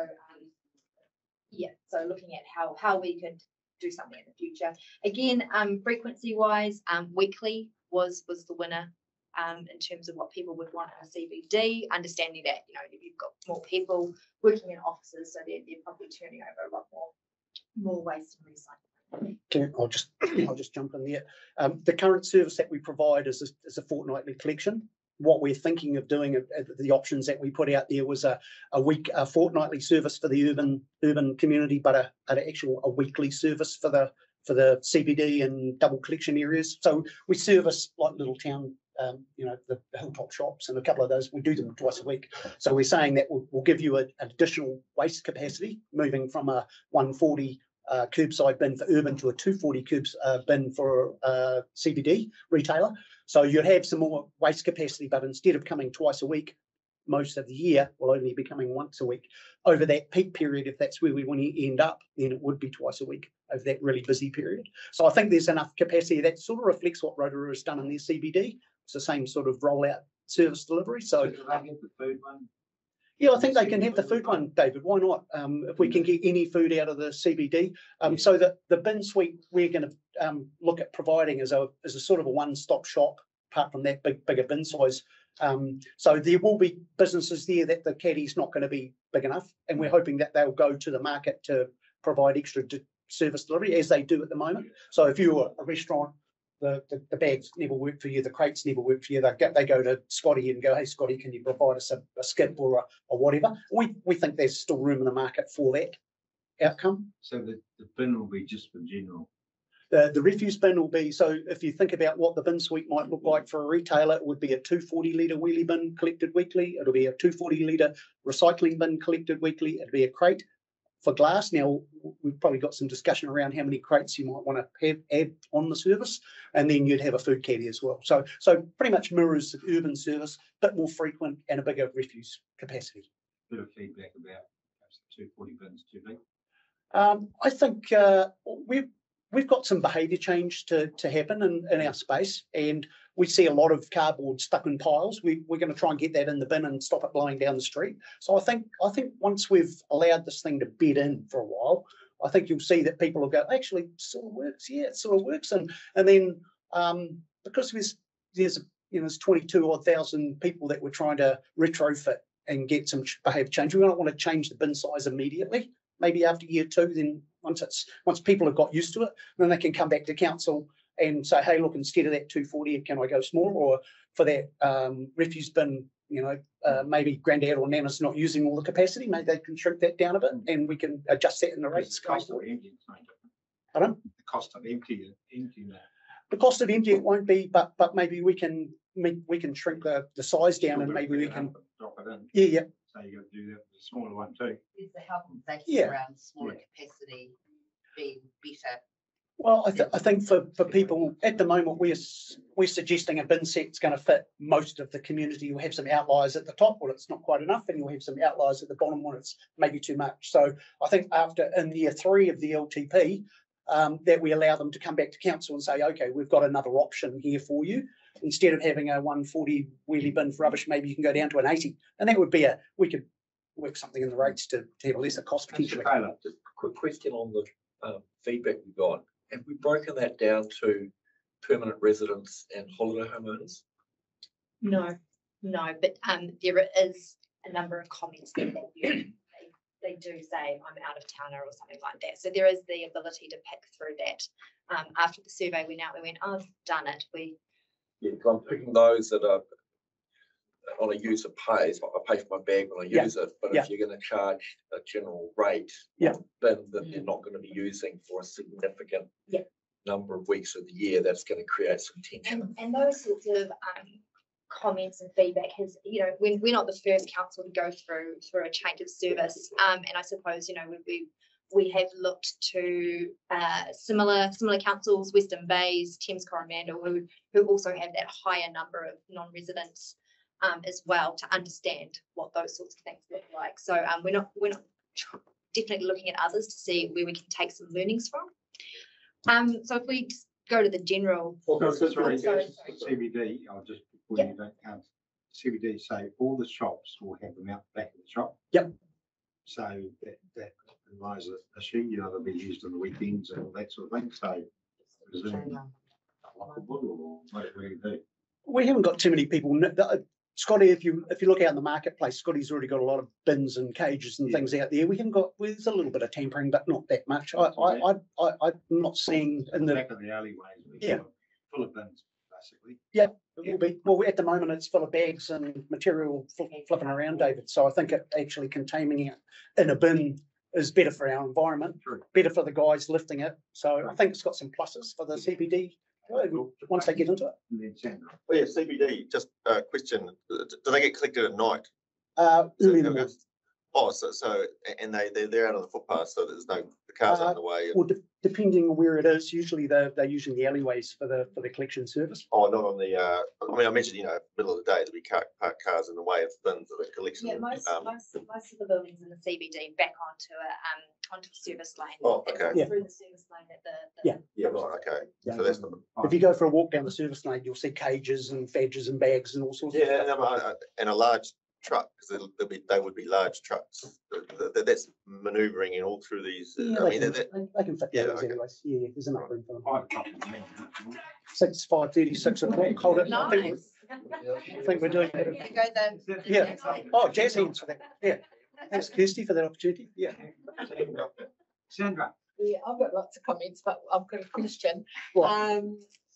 yeah, so looking at how we could do something in the future. Again, frequency wise, weekly was the winner in terms of what people would want in a CBD, understanding that you've got more people working in offices, so they're probably turning over a lot more waste and recycling. I'll just jump in there. The current service that we provide is a fortnightly collection. What we're thinking of doing, the options that we put out there was a fortnightly service for the urban community, but a weekly service for the CBD and double collection areas. So we service like little town, the hilltop shops and a couple of those. We do them twice a week. So we're saying that we'll give you an additional waste capacity, moving from a 140 curbside bin for urban to a 240 bin for CBD retailer. So you'd have some more waste capacity, but instead of coming twice a week, most of the year will only be coming once a week. Over that peak period, if that's where we want to end up, then it would be twice a week over that really busy period. So I think there's enough capacity that sort of reflects what Rotorua has done in their CBD. It's the same sort of rollout service delivery. So do they get the food one? Yeah, I think they can have the food one, David. Why not? If we can get any food out of the CBD, so that the bin suite we're going to look at providing is a sort of a one-stop shop. Apart from that bigger bin size, so there will be businesses there that the caddy's not going to be big enough, and we're hoping that they'll go to the market to provide extra service delivery as they do at the moment. So if you're a restaurant the bags never work for you, the crates never work for you. They go to Scotty and go, hey Scotty, can you provide us a skip or whatever? We think there's still room in the market for that outcome. So the bin will be just for general. The refuse bin will be, so if you think about what the bin suite might look like for a retailer, it would be a 240 litre wheelie bin collected weekly. It'll be a 240 litre recycling bin collected weekly. It'll be a crate for glass. Now, we've probably got some discussion around how many crates you might want to add on the service, and then you'd have a food caddy as well. So pretty much mirrors the urban service, a bit more frequent and a bigger refuse capacity. Bit of feedback about perhaps the 240 bins too big. I think we've got some behaviour change to happen in our space, and we see a lot of cardboard stuck in piles. We're going to try and get that in the bin and stop it blowing down the street. So I think once we've allowed this thing to bed in for a while, I think you'll see that people will go, actually, it sort of works. Yeah, it sort of works. And then because there's 22,000 people that we're trying to retrofit and get some behaviour change, we don't want to change the bin size immediately. Maybe after year 2, then once people have got used to it, then they can come back to council and say, hey, look, instead of that 240, can I go smaller? Or for that refuse bin, maybe granddad or nana's not using all the capacity, maybe they can shrink that down a bit and we can adjust that in the rates. The cost of emptying, pardon? The cost of emptying that. The cost of emptying it won't be, but maybe we can shrink the size down and maybe we can drop it in. Yeah. So you got to do that with the smaller one too. Is the health and safety around smaller capacity being better? Well, I think for people at the moment, we're suggesting a bin set's going to fit most of the community. You'll have some outliers at the top when it's not quite enough, and you'll have some outliers at the bottom when it's maybe too much. So I think in year 3 of the LTP, that we allow them to come back to council and say, okay, we've got another option here for you. Instead of having a 140 wheelie bin for rubbish, maybe you can go down to an 80, and that would be we could work something in the rates to have a lesser cost potentially. Just a quick question on the feedback we got. Have we broken that down to permanent residents and holiday homeowners? No, but there is a number of comments that they do say I'm out of town or something like that. So there is the ability to pick through that. After the survey went out, we went, oh, I've done it. I'm picking those that are on a user pays. I pay for my bag when I use it, but if you're going to charge a general rate, bin that they're not going to be using for a significant number of weeks of the year, that's going to create some tension. And those sorts of comments and feedback has, we're not the first council to go through a change of service, and I suppose we have looked to similar councils, Western Bays, Thames Coromandel, who also have that higher number of non-residents as well, to understand what those sorts of things look like. So we're not definitely looking at others to see where we can take some learnings from. So if we just go to the general. CBD, I'll just before you don't count CBD, say all the shops will have them out the back of the shop. Yep. So that lies a issue, they'll be used on the weekends and all that sort of thing. So we haven't got too many people. Scotty, if you look out in the marketplace, Scotty's already got a lot of bins and cages and things out there. There's a little bit of tampering, but not that much. I'm not seeing in the back of the alleyways. Full of bins, basically. Yeah, it will be. Well, at the moment, it's full of bags and material flipping around, David. So I think actually containing it in a bin is better for our environment, better for the guys lifting it. So I think it's got some pluses for the CBD once they get into it. Well, yeah, CBD, just a question. Do they get collected at night? Early in the morning. Oh, so and they're out on the footpath, so there's no the cars on the way. Well, depending on where it is, usually they're using the alleyways for the collection service. Oh, not on the. I mentioned middle of the day there'll be parked cars in the way of bins of the collection. Yeah, most of the buildings in the CBD back onto a service lane. Oh, okay. Yeah. Through the service lane at the. Yeah, right. Okay. Yeah. So that's not. If you go for a walk down the service lane, you'll see cages and fadges and bags and all sorts. Yeah, of stuff. and a large truck, because they would be large trucks. That's manoeuvring in all through these. They can fit those anyways. Yeah, there's enough room for them. 5:30, 6 o'clock. Hold it. Nice. I think we're doing it. Go there. Yeah. Oh, jazz hands for that. Yeah. Thanks, Kirsty, for that opportunity. Yeah. Sandra. Yeah, I've got lots of comments, but I've got a question.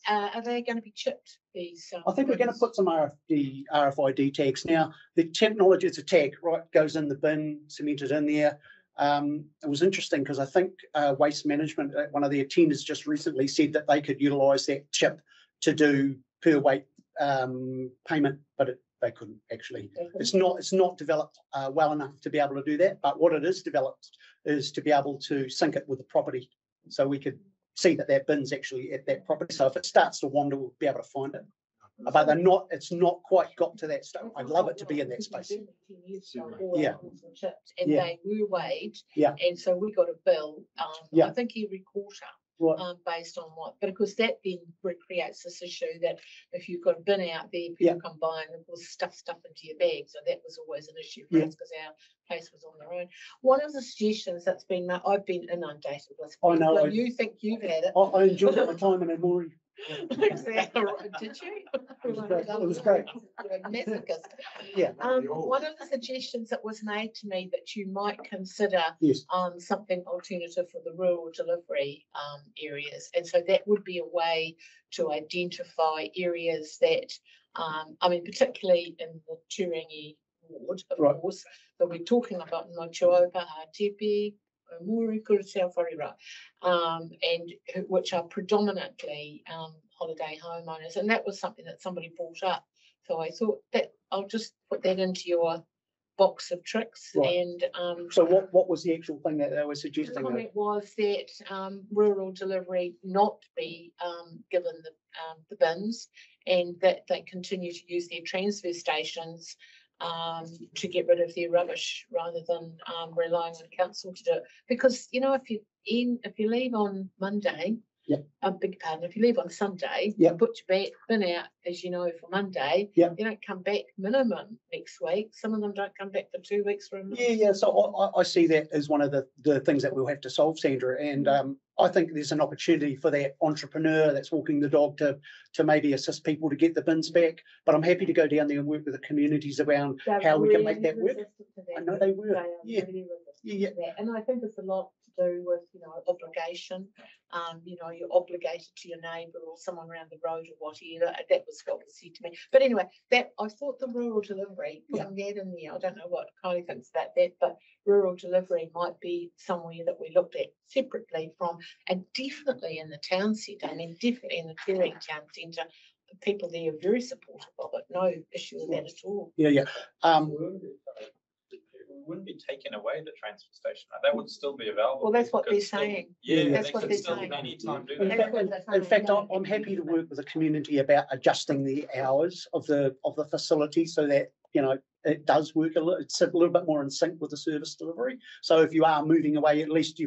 Are they going to be chipped, these? I think we're going to put some RFID tags. Now, the technology, it's a tag, right, goes in the bin, cemented in there. It was interesting because I think Waste Management, one of the attenders just recently said that they could utilise that chip to do per weight payment, but they couldn't actually. It's not developed well enough to be able to do that. But what it is developed is to be able to sync it with the property, so we could see that that bin's actually at that property. So if it starts to wander, we'll be able to find it. But they're not. It's not quite got to that stage. I'd love it to be in that space. Yeah. And Yeah. they were weighed. Yeah. And so we got a bill. Yeah. I think every quarter. Right. Based on what, but of course that then recreates this issue that if you've got a bin out there, people come by and of course stuff into your bag. So that was always an issue for us because our place was on their own. One of the suggestions that's been made, I've been inundated with. I know. Well, you think you've had it? I enjoyed my time in Amori. Did you? It was great. You're a masochist. Yeah. One of the suggestions that was made to me that you might consider something alternative for the rural delivery areas, and so that would be a way to identify areas that, I mean, particularly in the Turangi ward, of course, that we're talking about Motuopa, Tepe, Muri, Kurutau, Wharira, and which are predominantly holiday homeowners, and that was something that somebody brought up. So I thought that I'll just put that into your box of tricks. And so what was the actual thing that they were suggesting? The comment was that rural delivery not be given the bins, and that they continue to use their transfer stations to get rid of their rubbish rather than relying on council to do it. Because if you leave on Monday, I beg your pardon, if you leave on Sunday, you put your bin out, as you know, for Monday, you don't come back minimum next week. Some of them don't come back for 2 weeks for a month. Yeah. So I see that as one of the things that we'll have to solve, Sandra. And I think there's an opportunity for that entrepreneur that's walking the dog to maybe assist people to get the bins back. But I'm happy to go down there and work with the communities around how we can make that work. I know they were. Yeah. And I think it's a lot to do with, obligation. You're obligated to your neighbour or someone around the road or whatever. That was what was said to me. But anyway, that I thought the rural delivery, putting that in there, I don't know what Kylie thinks about that, but rural delivery might be somewhere that we looked at separately from, and definitely in the town centre. I mean, definitely in the Turangi town centre, the people there are very supportive of it. No issue with that at all. Yeah. Wouldn't be taken away the transfer station. That would still be available. Well, that's what they're saying. That's what they're saying. In fact, I'm happy to work with the community about adjusting the hours of the facility so that it does work it's a little bit more in sync with the service delivery. So if you are moving away, at least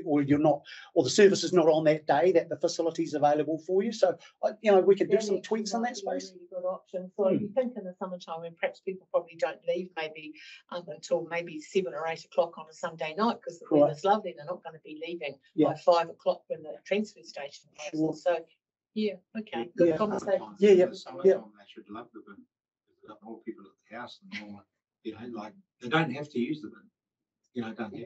or you're not, or the service is not on that day, that the facility is available for you. So we could do some tweaks in that space. Really good option. So you think in the summertime when perhaps people probably don't leave maybe until maybe 7 or 8 o'clock on a Sunday night because the weather's lovely. They're not going to be leaving by 5 o'clock when the transfer station closes. So okay, good conversation. Summertime, they should love the bin. They've got more people at the house and more, like they don't have to use the bin. Don't have to.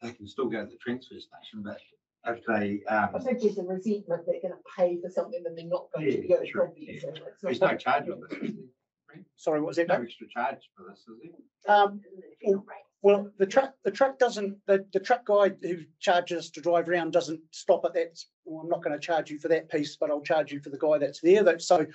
They can still go to the transfer station, but if they I think there's a resentment they're going to pay for something that they're not going to go. There's no charge on this. Sorry, what was that? No extra charge for this, is there? Well, the truck doesn't. The truck guy who charges to drive around doesn't stop at that. Well, I'm not going to charge you for that piece, but I'll charge you for the guy that's there. So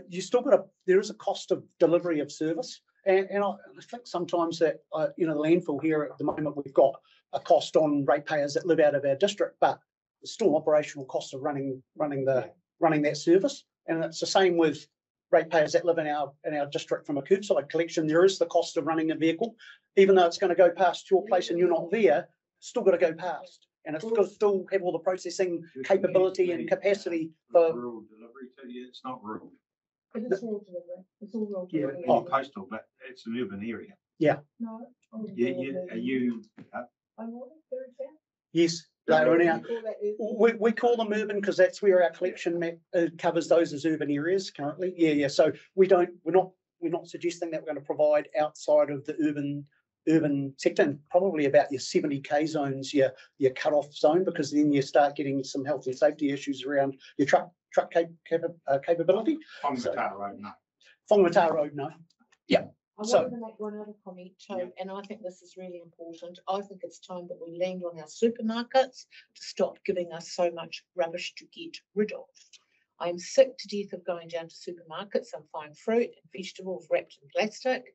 you still got there is a cost of delivery of service, and I think sometimes that the landfill here at the moment we've got a cost on ratepayers that live out of our district, but there's still operational cost of running that service, and it's the same with ratepayers that live in our district from a curbside collection. There is the cost of running a vehicle, even though it's going to go past your place and you're not there, still got to go past, and it's got to still have all the processing capability and capacity for rural delivery too. Yeah, it's not rural. It's rural delivery. It's all rural delivery. Postal, but it's an urban area. Yeah. No. Are you? Yes. We call them urban because that's where our collection map covers those as urban areas currently. Yeah. So we're not suggesting that we're going to provide outside of the urban sector, and probably about your 70k zones, your cut-off zone, because then you start getting some health and safety issues around your truck capability. Whangamata Road, no. Whangamata Road, no. Yeah. I So- wanted to make one other comment too, and I think this is really important. I think it's time that we leaned on our supermarkets to stop giving us so much rubbish to get rid of. I'm sick to death of going down to supermarkets and find fruit and vegetables wrapped in plastic,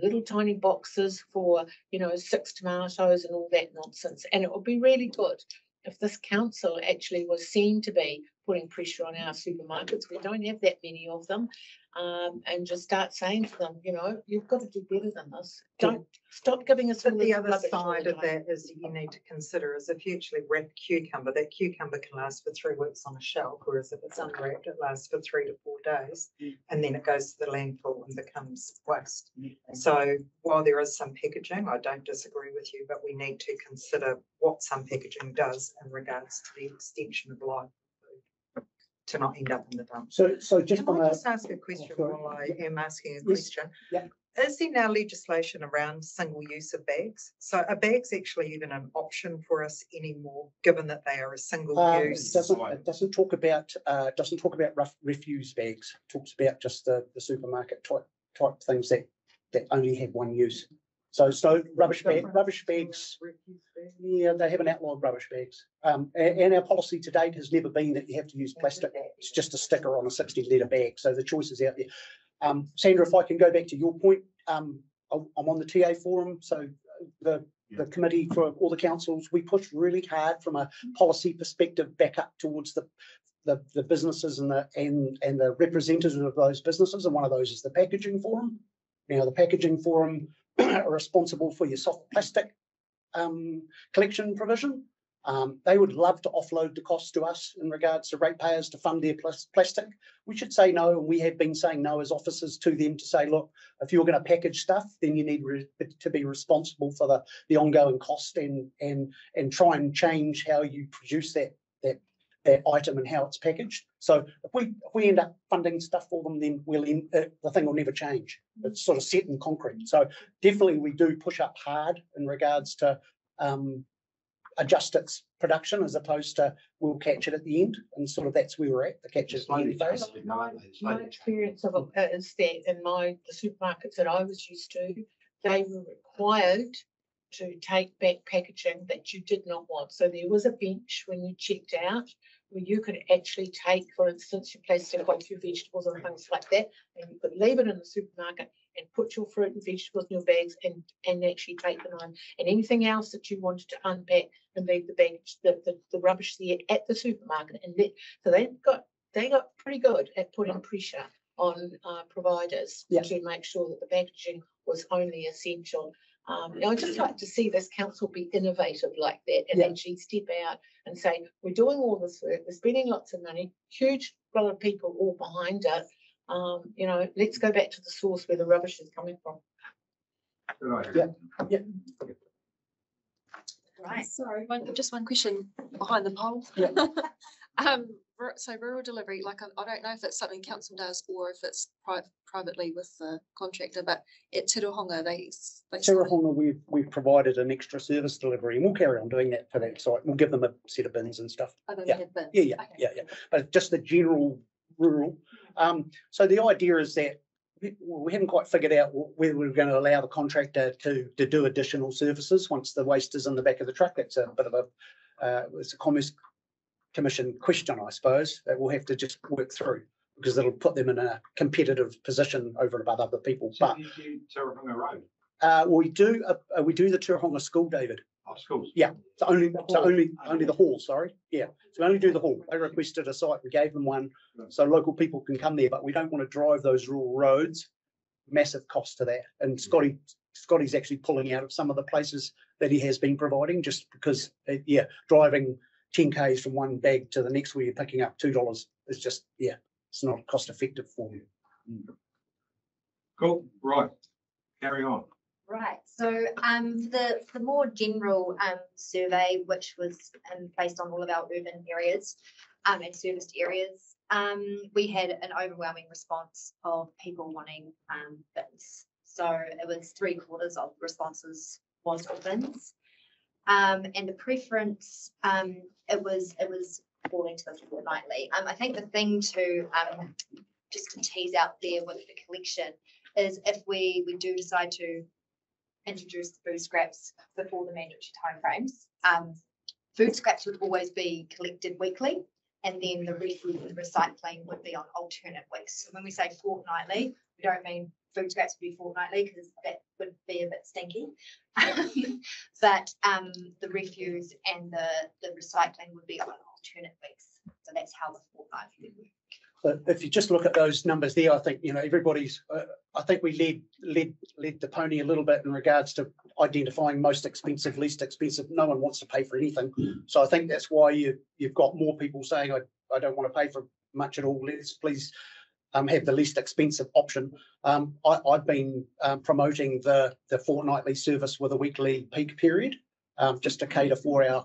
little tiny boxes for, 6 tomatoes and all that nonsense. And it would be really good if this council actually was seen to be putting pressure on our supermarkets. We don't have that many of them. And just start saying to them, you've got to do better than this. Don't stop giving us. But all the this other rubbish all side the of time. that is that you need to consider is if you actually wrap a cucumber, that cucumber can last for 3 weeks on a shelf, whereas if it's unwrapped, it lasts for 3 to 4 days, and then it goes to the landfill and becomes waste. So while there is some packaging, I don't disagree with you, but we need to consider what some packaging does in regards to the extension of life to not end up in the dump. So just Can from I a, just ask a question sorry. while I am asking a Yes. question? Yeah. Is there now legislation around single use of bags? So are bags actually even an option for us anymore, given that they are a single it use? doesn't talk about refuse bags. It talks about just the supermarket type things that only have one use. So rubbish bags. Yeah, they have an outlaw of rubbish bags. And our policy to date has never been that you have to use plastic. It's just a sticker on a 60-litre bag. So the choice is out there. Sandra, if I can go back to your point, I'm on the TA forum. So the committee for all the councils, we push really hard from a policy perspective back up towards the businesses and the representatives of those businesses. And one of those is the packaging forum. Now, the packaging forum are responsible for your soft plastic collection provision. They would love to offload the cost to us in regards to ratepayers to fund their plastic. We should say no, and we have been saying no as officers to them to say, look, if you're going to package stuff, then you need to be responsible for the ongoing cost and try and change how you produce that item and how it's packaged. So if we end up funding stuff for them, then the thing will never change. It's sort of set in concrete. So definitely we do push up hard in regards to adjust its production as opposed to we'll catch it at the end, and sort of that's where we're at. The catch is the end phase. My experience of it is that in the supermarkets that I was used to, they were required to take back packaging that you did not want. So there was a bench when you checked out where you could actually take, for instance, your plastic, like your vegetables and things like that, and you could leave it in the supermarket and put your fruit and vegetables in your bags and actually take them on. And anything else that you wanted to unpack and leave the baggage, the rubbish there at the supermarket. And so they got pretty good at putting pressure on providers to make sure that the packaging was only essential. I'd just like to see this council be innovative like that and actually step out and say, we're doing all this work, we're spending lots of money, huge lot of people all behind it. Let's go back to the source where the rubbish is coming from. Yeah. Right. Sorry, just one question behind the poll. Yeah. So rural delivery, I don't know if it's something council does or if it's privately with the contractor, but at Tirohonga, Tirohonga, we've provided an extra service delivery, and we'll carry on doing that for that site. We'll give them a set of bins and stuff. Oh, they Yeah. have bins. Yeah. But just the general rural. So the idea is that we haven't quite figured out whether we're going to allow the contractor to do additional services once the waste is in the back of the truck. That's a bit of it's a Commerce Commission question, I suppose, that we'll have to just work through, because it'll put them in a competitive position over and above other people. But Tirohonga Road. we do the Tirohonga School, David. Oh, schools. Yeah, so only the hall. Sorry, yeah. So we only do the hall. They requested a site, we gave them one, so local people can come there. But we don't want to drive those rural roads. Massive cost to that. And Scotty's actually pulling out of some of the places that he has been providing, just because driving 10 k's from one bag to the next where you're picking up $2 is just it's not cost effective for you. Cool. Right. Carry on. Right, so the more general survey, which was based on all of our urban areas and serviced areas, we had an overwhelming response of people wanting bins. So it was 3/4 of responses was for bins. And the preference, it was according to the fortnightly. I think the thing to just to tease out there with the collection is if we do decide to introduce the food scraps before the mandatory timeframes, food scraps would always be collected weekly, and then the refuse and recycling would be on alternate weeks. So when we say fortnightly, we don't mean food scraps would be fortnightly because that would be a bit stinky. But the refuse and the recycling would be on alternate weeks. So that's how the fortnightly would work. But if you just look at those numbers there, I think, you know, everybody's, I think we led the pony a little bit in regards to identifying most expensive, least expensive. No one wants to pay for anything. So I think that's why you've got more people saying, I don't want to pay for much at all. Let's please have the least expensive option. I've been promoting the fortnightly service with a weekly peak period, just to cater for our,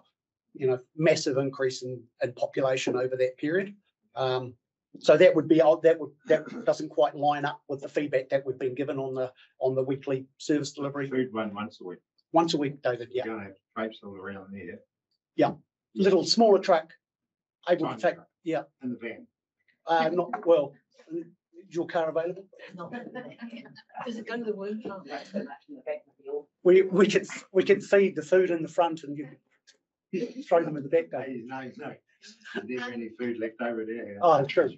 you know, massive increase in population over that period. So that would be that doesn't quite line up with the feedback that we've been given on the weekly service delivery. Food one once a week. Once a week, David. Yeah. You don't have traipse all around there. Yeah. Little smaller truck, able to take. Yeah. In the van. Not well. Is your car available? Does it go to the wound? We can feed the food in the front and you throw them in the back. David. No. There's any food left over there. Oh, true.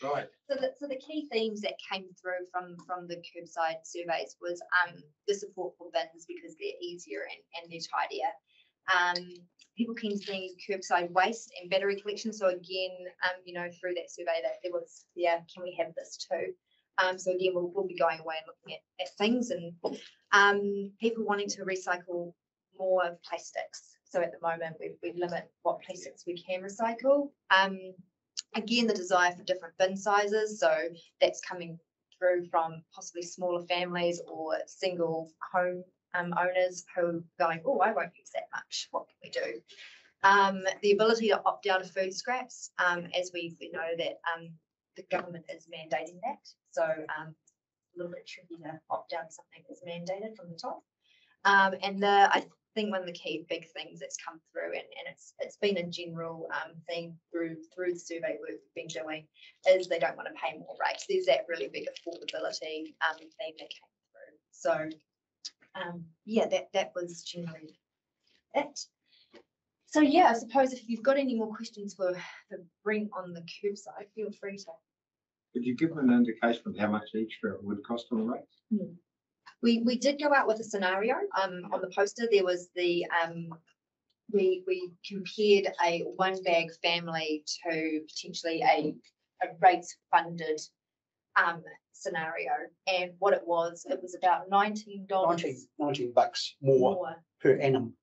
Right. So the key themes that came through from the curbside surveys was the support for bins because they're easier and they're tidier. People can see curbside waste and battery collection. So again, you know, through that survey that there was, can we have this too? So again, we'll be going away and looking at things and people wanting to recycle more plastics. So at the moment, we limit what plastics we can recycle. Again, the desire for different bin sizes. So that's coming through from possibly smaller families or single home owners who are going, oh, I won't use that much. What can we do? The ability to opt out of food scraps, as we know that the government is mandating that. So a little bit tricky to opt out of something that's mandated from the top. And I think one of the key big things that's come through, and it's been a general theme through the survey work we've been doing, is they don't want to pay more rates. There's that really big affordability theme that came through. So yeah, that was generally it. So yeah, I suppose if you've got any more questions for bring on the curbside, feel free to. Could you give them an indication of how much extra it would cost on the rates? We did go out with a scenario on the poster. There was the we compared a one bag family to potentially a rates funded scenario, and what it was about $19. $19 more per annum.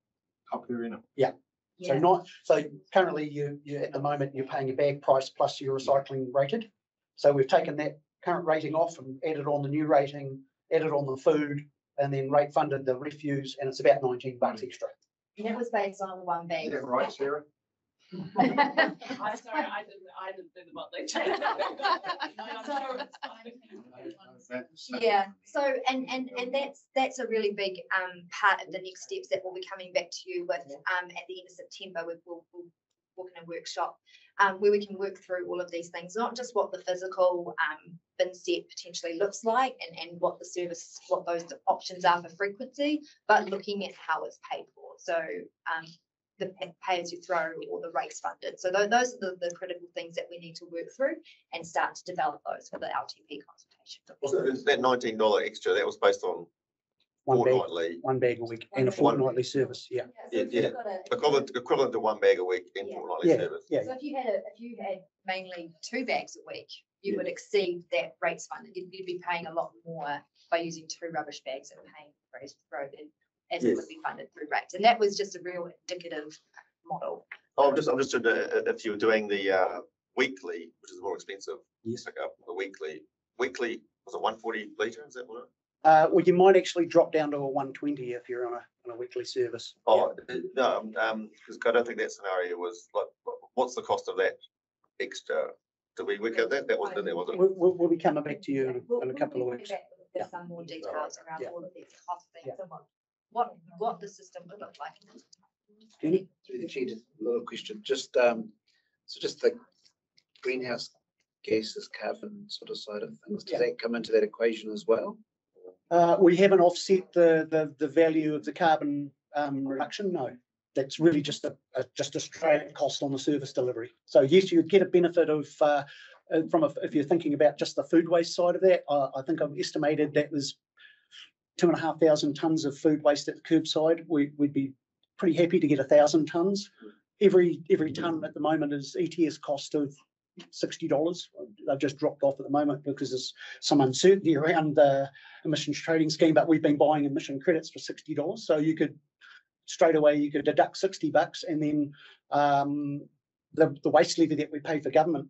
Per annum. Yeah. So currently you at the moment you're paying a bag price plus your recycling rated. So we've taken that current rating off and added on the new rating, added on the food, and then rate funded the refuse, and it's about $19 extra. And that was based on one bag. Is that right, Sarah? I'm sorry, I didn't do the monthly change. Yeah. So and that's a really big part of the next steps that we'll be coming back to you with at the end of September. We'll book in a workshop where we can work through all of these things, not just what the physical bin set potentially looks like and what the service, what those options are for frequency, but looking at how it's paid for. So the pay as you throw or the rates funded. So those are the critical things that we need to work through and start to develop those for the LTP consultation. So that $19 extra, that was based on fortnightly. One bag a week and a fortnightly service. Yeah. Yeah. Equivalent to one bag a week in fortnightly service. So if you had mainly 2 bags a week, you would exceed that rates funded. You'd be paying a lot more by using 2 rubbish bags and paying for rates as it would be funded through rates. And that was just a real indicative model. Oh, I'm just if you're doing the weekly, which is more expensive. Yes. Like the weekly was it 140 litre? Is that what? Well, you might actually drop down to a 120 if you're on a weekly service. Oh no, because I don't think that scenario was like, what's the cost of that extra? Did we work out that? That wasn't in there, was it? We'll be coming back to you in a couple of weeks. there's some more details around Yeah. all of these costings Yeah. and what the system would look like. Jenny? Through the chair, just a little question, just, so just the greenhouse gases, carbon sort of side of things, does that come into that equation as well? We haven't offset the value of the carbon reduction, no. That's really just a straight cost on the service delivery. So yes, you'd get a benefit of if you're thinking about just the food waste side of that. I think I've estimated that there's 2,500 tonnes of food waste at the curbside. We'd be pretty happy to get 1,000 tonnes. Every tonne at the moment is ETS cost of $60. They've just dropped off at the moment because there's some uncertainty around the emissions trading scheme, but we've been buying emission credits for $60. So you could straight away you could deduct $60, and then the waste levy that we pay for government,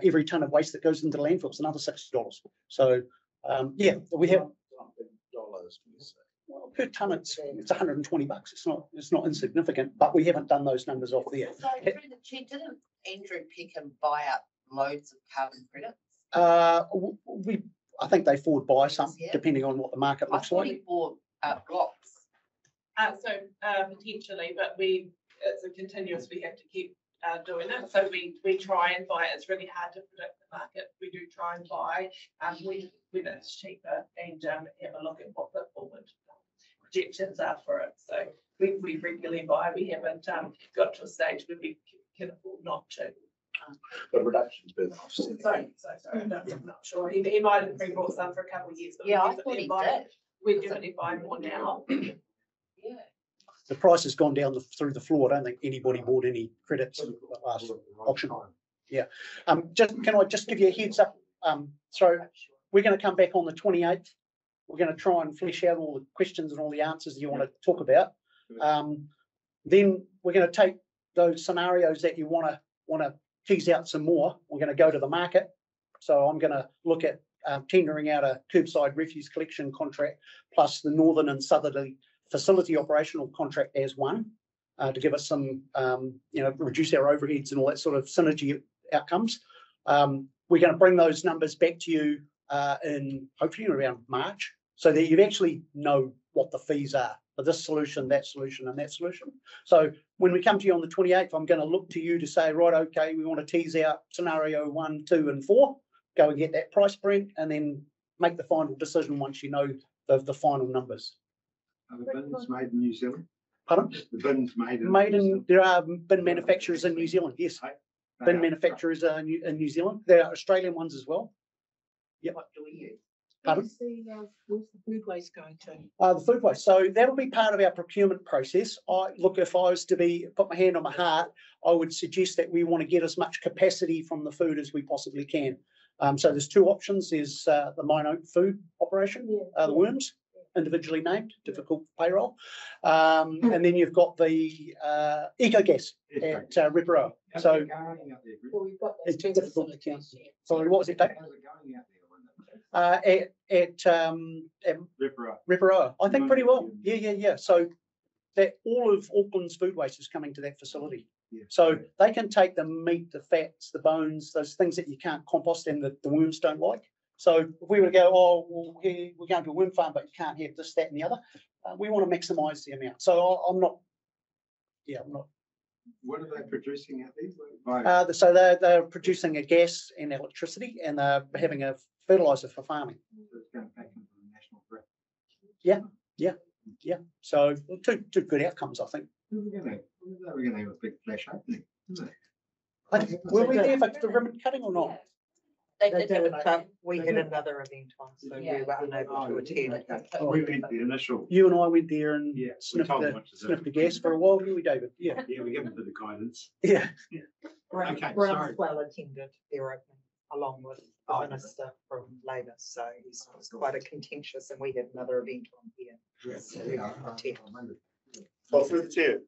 every tonne of waste that goes into landfill is another $60. So yeah, we have Dollars. well, per tonne it's $120. It's not insignificant, but we haven't done those numbers off there. So through the chair, didn't Andrew Peckham buy up loads of carbon credits? I think they forward buy some, Yeah. depending on what the market I looks thought like. he bought blocks. So potentially, but it's a continuous, we have to keep doing it. So we try and buy it. It's really hard to predict the market. We do try and buy when it's cheaper and have a look at what the forward projections are for it. So we regularly buy. We haven't got to a stage where we can afford not to. The reduction's been offset. Sorry, I'm not sure. He might have pre-bought some for a couple of years. But Yeah, I definitely thought he buy- did. We definitely buy more now. Yeah. The price has gone down through the floor. I don't think anybody bought any credits at the last auction. Yeah. Can I just give you a heads up? So we're going to come back on the 28th. We're going to try and flesh out all the questions and all the answers that you want to talk about. Then we're going to take those scenarios that you want to tease out some more. We're going to go to the market. So I'm going to look at tendering out a curbside refuse collection contract plus the northern and southerly facility operational contract as one to give us some, reduce our overheads and all that sort of synergy outcomes. We're going to bring those numbers back to you in hopefully around March so that you actually know what the fees are for this solution, that solution and that solution. So when we come to you on the 28th, I'm going to look to you to say, right, okay, we want to tease out scenario 1, 2 and 4, go and get that price print and then make the final decision once you know the final numbers. Are the bins made in New Zealand? Pardon? The bins made in, there are bin manufacturers in New Zealand, yes. Bin manufacturers are in New Zealand. There are Australian ones as well. Yep. What do we use? Pardon? Where's the food waste going to? The food waste. So that'll be part of our procurement process. If I was to put my hand on my heart, I would suggest that we want to get as much capacity from the food as we possibly can. So there's two options. There's the Mine Oak food operation, the worms, individually named, difficult payroll. And then you've got the eco-gas at Reparoa. So We've got it's difficult to count. Sorry, what was it, Dave? At Reparoa. I think pretty well. Yeah. So that all of Auckland's food waste is coming to that facility. So they can take the meat, the fats, the bones, those things that you can't compost and the worms don't like. So if we were to go, we're going to a worm farm, but you can't have this, that, and the other. We want to maximise the amount. So I'm not. What are they producing out there? So they're producing a gas and electricity, and they're having a fertiliser for farming. So it's going back into the national grid. Yeah. So two good outcomes, I think. We're going to have a big flash opening, isn't it? Were we there for the ribbon cutting or not? They did have But we had another event on, so we were unable to attend. We went the initial. You and I went there and we sniffed told them what to do. the gas for a while, didn't we, David? Yeah. Yeah, we gave them a bit of guidance. Yeah. Okay, Brown's sorry. well attended their opening along with the minister from Labour, so it's quite a contentious, and we had another event on here. So we attend. Well, through the chair,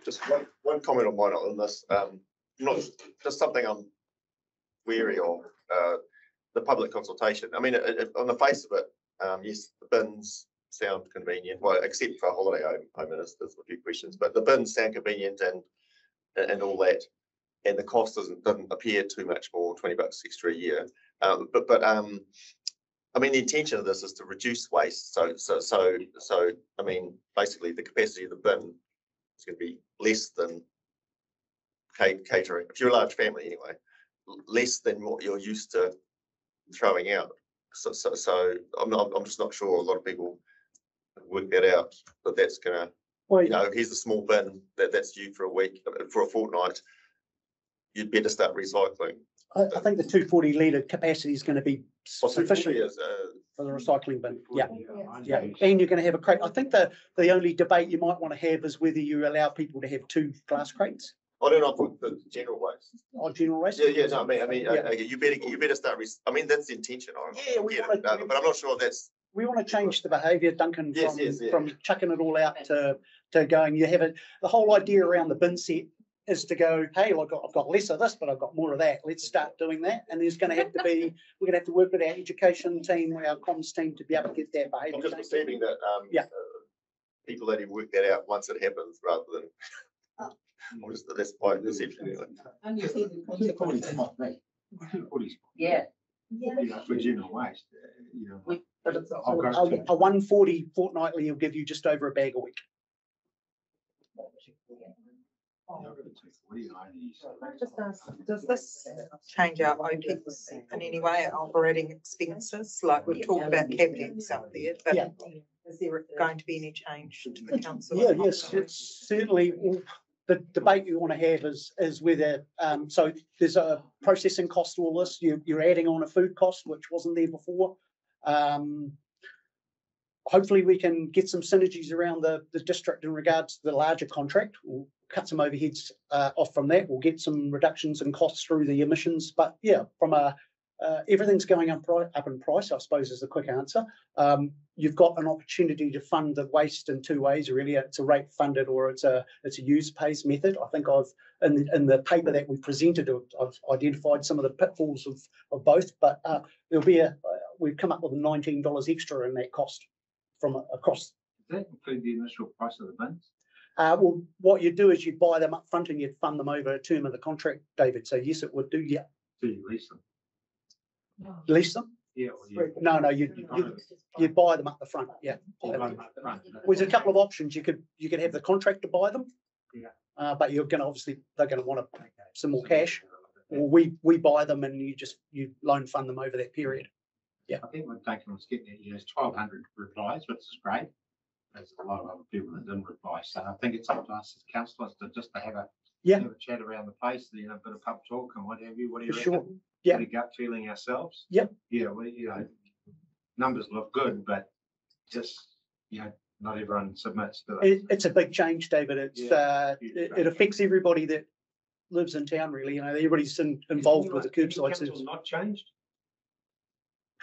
just one comment on mine on this. Not just something I'm wary of. The public consultation. I mean, on the face of it, yes, the bins sound convenient. Well, except for holiday home ministers, a few questions, but the bins sound convenient and all that, and the cost doesn't appear too much more. $20 extra a year. But I mean, the intention of this is to reduce waste. So, I mean, basically the capacity of the bin is going to be less than catering. If you're a large family anyway, less than what you're used to throwing out. So I'm just not sure a lot of people work that out, but that's gonna, you know, here's a small bin that's due for a week, for a fortnight. You'd better start recycling. I think the 240 litre capacity is going to be sufficient for the recycling bin. Yeah, yeah. And you're going to have a crate. I think the only debate you might want to have is whether you allow people to have 2 glass crates. I don't know for the general waste. Oh, general waste. Yeah. No, I mean, you better start. I mean, that's the intention. But I'm not sure that's. We want to change the behaviour, Duncan, from chucking it all out to going. You have it. The whole idea around the bin set is to go, hey, look, I've got less of this, but I've got more of that. Let's start doing that. And there's going to have to be, we're going to have to work with our education team, our comms team, to be able to get that behaviour. I'm just perceiving that people that have worked that out once it happens, rather than. That's my perception. Yeah. You know, for general waste, you know. A 140 fortnightly will give you just over a bag a week. Does this change our OPEX in any way, our operating expenses? Like we've talked about CapEx out there, but is there going to be any change to the council? Yeah, yes, it's certainly. The debate you want to have is whether, so there's a processing cost to all this. You're adding on a food cost, which wasn't there before. Hopefully we can get some synergies around the district in regards to the larger contract. We'll cut some overheads off from that. We'll get some reductions in costs through the emissions. But yeah, from everything's going up in price, I suppose, is the quick answer. You've got an opportunity to fund the waste in 2 ways, really. It's a rate funded or it's a use pays method. I think in the paper that we presented, I've identified some of the pitfalls of both, but there'll be we've come up with $19 extra in that cost from across. Does that include the initial price of the bins? Well, what you do is you buy them up front and you'd fund them over a term of the contract, David. So yes, it would do. Yeah. Do you lease them? Lease them? Yeah. No, you buy them up the front. Yeah. There's a couple of options. You could have the contractor buy them. Yeah. But they're going to want some more cash, or we buy them and you loan fund them over that period. Yeah. I think what Duncan was getting at, there's 1,200 replies, which is great. There's a lot of other people that didn't reply, so I think it's up to us as councillors to have a chat around the place, a bit of pub talk and what have you. What do you reckon? Sure. Yeah. Pretty gut feeling ourselves. Yep. Yeah. Numbers look good, but just not everyone submits to it. It's a big change, David. It's it affects everybody that lives in town. Really, everybody's involved with the curbside. Has not changed.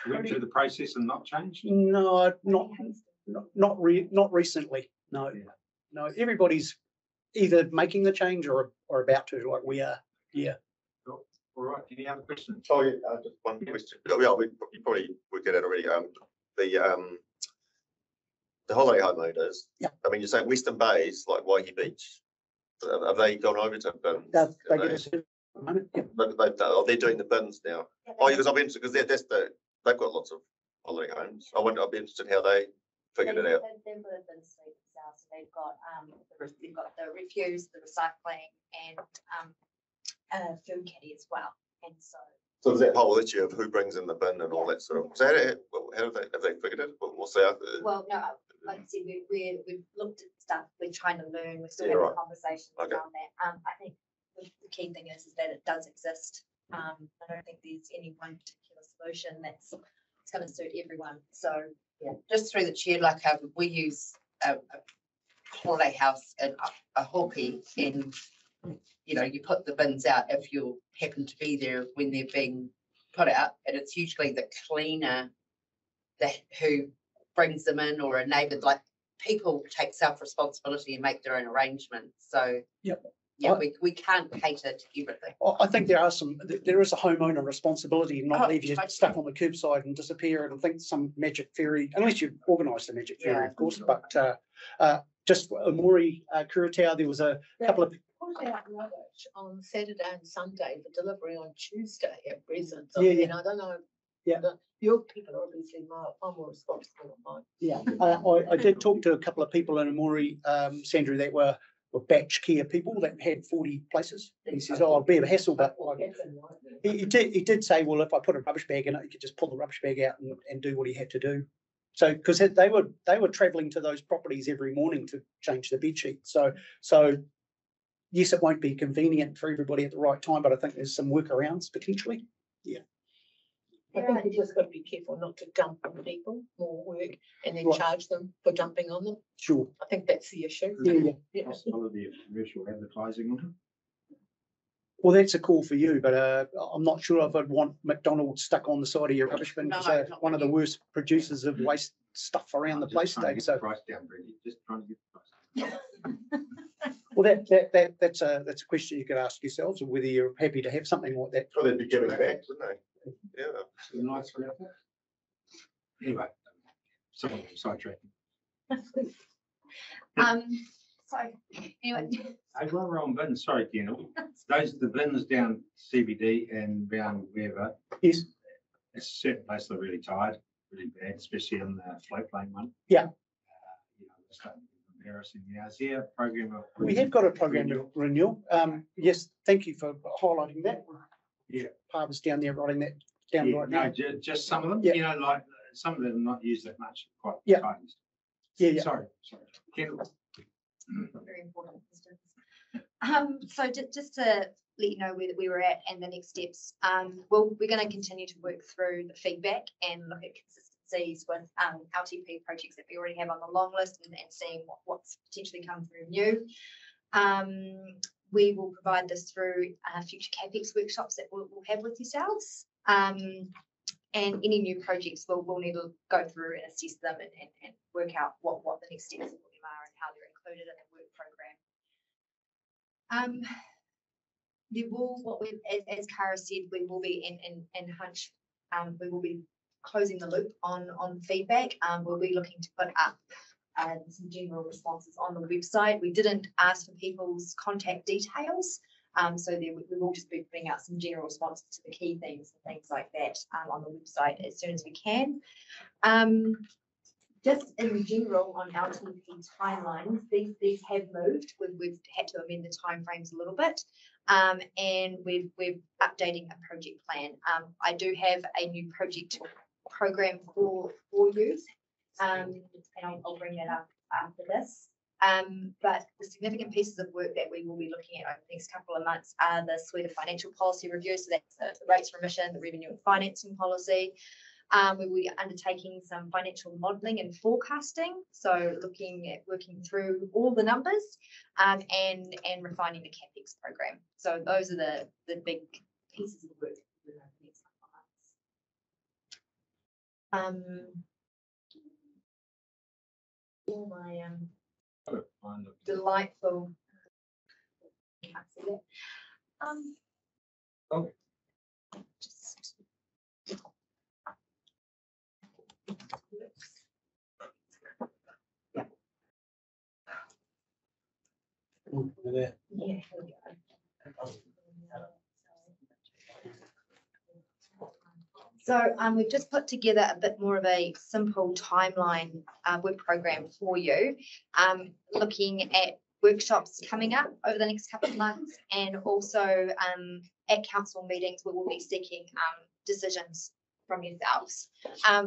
Went through the process and not changed. No, not recently. No, no. Everybody's either making the change or about to, like we are. Yeah. Cool. All right. Any other questions? Oh yeah, just one question. Yeah, you probably worked it out already. The holiday homeowners. Yeah. I mean, you're saying Western Bay's like Waihi Beach. Have they gone over to bins? They get us at the moment. Yeah. They're doing the bins now. Oh, because I'll be interested because they've got lots of holiday homes. I'll be interested how they figured it out. They've got a bin suite now, so they've got the refuse, the recycling, and food caddy as well. And so there's that whole issue of who brings in the bin and all that sort of. So how have they figured it? What's out there? Well, no, like I said, we've looked at stuff. We're trying to learn. We're still having conversations around that. I think the key thing is that it does exist. I don't think there's any one particular solution that's going to suit everyone. So yeah, just through the chair, like we use a holiday house in a hopi, and you put the bins out if you happen to be there when they're being put out, and it's usually the cleaner who brings them in, or a neighbour. Like, people take self-responsibility and make their own arrangements. So we can't cater to everything. I think there is a homeowner responsibility, not leave your stuff on the curbside and disappear and think some magic fairy, unless you've organised a magic fairy, of course. But just Amori Kuratau, there was a couple of out rubbish on Saturday and Sunday for delivery on Tuesday at present. Yeah. I don't know Yeah. Your people are obviously far more responsible than mine. Yeah, I did talk to a couple of people in Amori, Sandra, that were batch care people that had 40 places. And he says, oh, it'll be a hassle, but he did say, well, if I put a rubbish bag in it, you could just pull the rubbish bag out and do what he had to do. So, because they were travelling to those properties every morning to change the bed sheet. So yes, it won't be convenient for everybody at the right time, but I think there's some workarounds potentially. Yeah. I think you just got to be careful not to dump on people more work and then charge them for dumping on them. Sure. I think that's the issue. Yeah. Possibility of commercial advertising on it. Well, that's a call for you, but I'm not sure if I'd want McDonald's stuck on the side of your rubbish bin, because they're one of the worst producers of waste stuff around the place today. So price down, Bridget. Just trying to get the price down. Well, that's a question you could ask yourselves, whether you're happy to have something like that. Well, they'd be giving back, wouldn't they? Yeah. Nice for anyway, sorry, sidetracking. So anyway. While we're on bins, sorry, Kendall. The bins down CBD and down wherever. Yes. It's a certain place they're really tired, really bad, especially on the floatplane one. Yeah. It's starting to be embarrassing now. Is there a program of? We have got a program of renewal. Yes, thank you for highlighting that. Yeah. Harvest down there writing that down right now. No, just some of them. Yeah. You know, like some of them are not used that much. Quite Yeah. tight. Yeah. Sorry. Kendall. Very important questions. So just to let you know where we were at and the next steps, we're going to continue to work through the feedback and look at consistencies with LTP projects that we already have on the long list and seeing what's potentially come through new. We will provide this through future CapEx workshops that we'll have with yourselves. And any new projects we'll need to go through and assess them and work out what the next steps for them are and how they're included in the work program. There will, as Cara said, we will be in Hunch. We will be closing the loop on feedback. We'll be looking to put up some general responses on the website. We didn't ask for people's contact details. So we will just be putting out some general responses to the key themes and things like that on the website as soon as we can. Just in general on LTP timelines, these have moved. We've had to amend the timeframes a little bit, and we're updating a project plan. I do have a new project program for you, and I'll bring that up after this. But the significant pieces of work that we will be looking at over the next couple of months are the suite of financial policy reviews. So that's the rates remission, the revenue and financing policy. We will be undertaking some financial modelling and forecasting. So looking at working through all the numbers and refining the CapEx program. So those are the big pieces of work over the next couple of months. All my delightful. Can't see it. Just There. yeah, here we go. So we've just put together a bit more of a simple timeline work program for you, looking at workshops coming up over the next couple of months, and also at council meetings we will be seeking decisions from yourselves.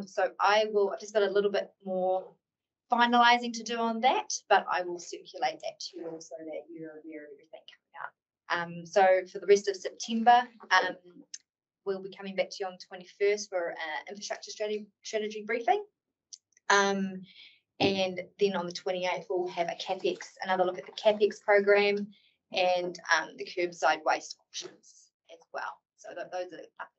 So I've just got a little bit more finalising to do on that, but I will circulate that to you so that you're aware of everything coming up. So for the rest of September, we'll be coming back to you on the 21st for infrastructure strategy briefing. And then on the 28th, we'll have another look at the CapEx program and the curbside waste options as well. So those are up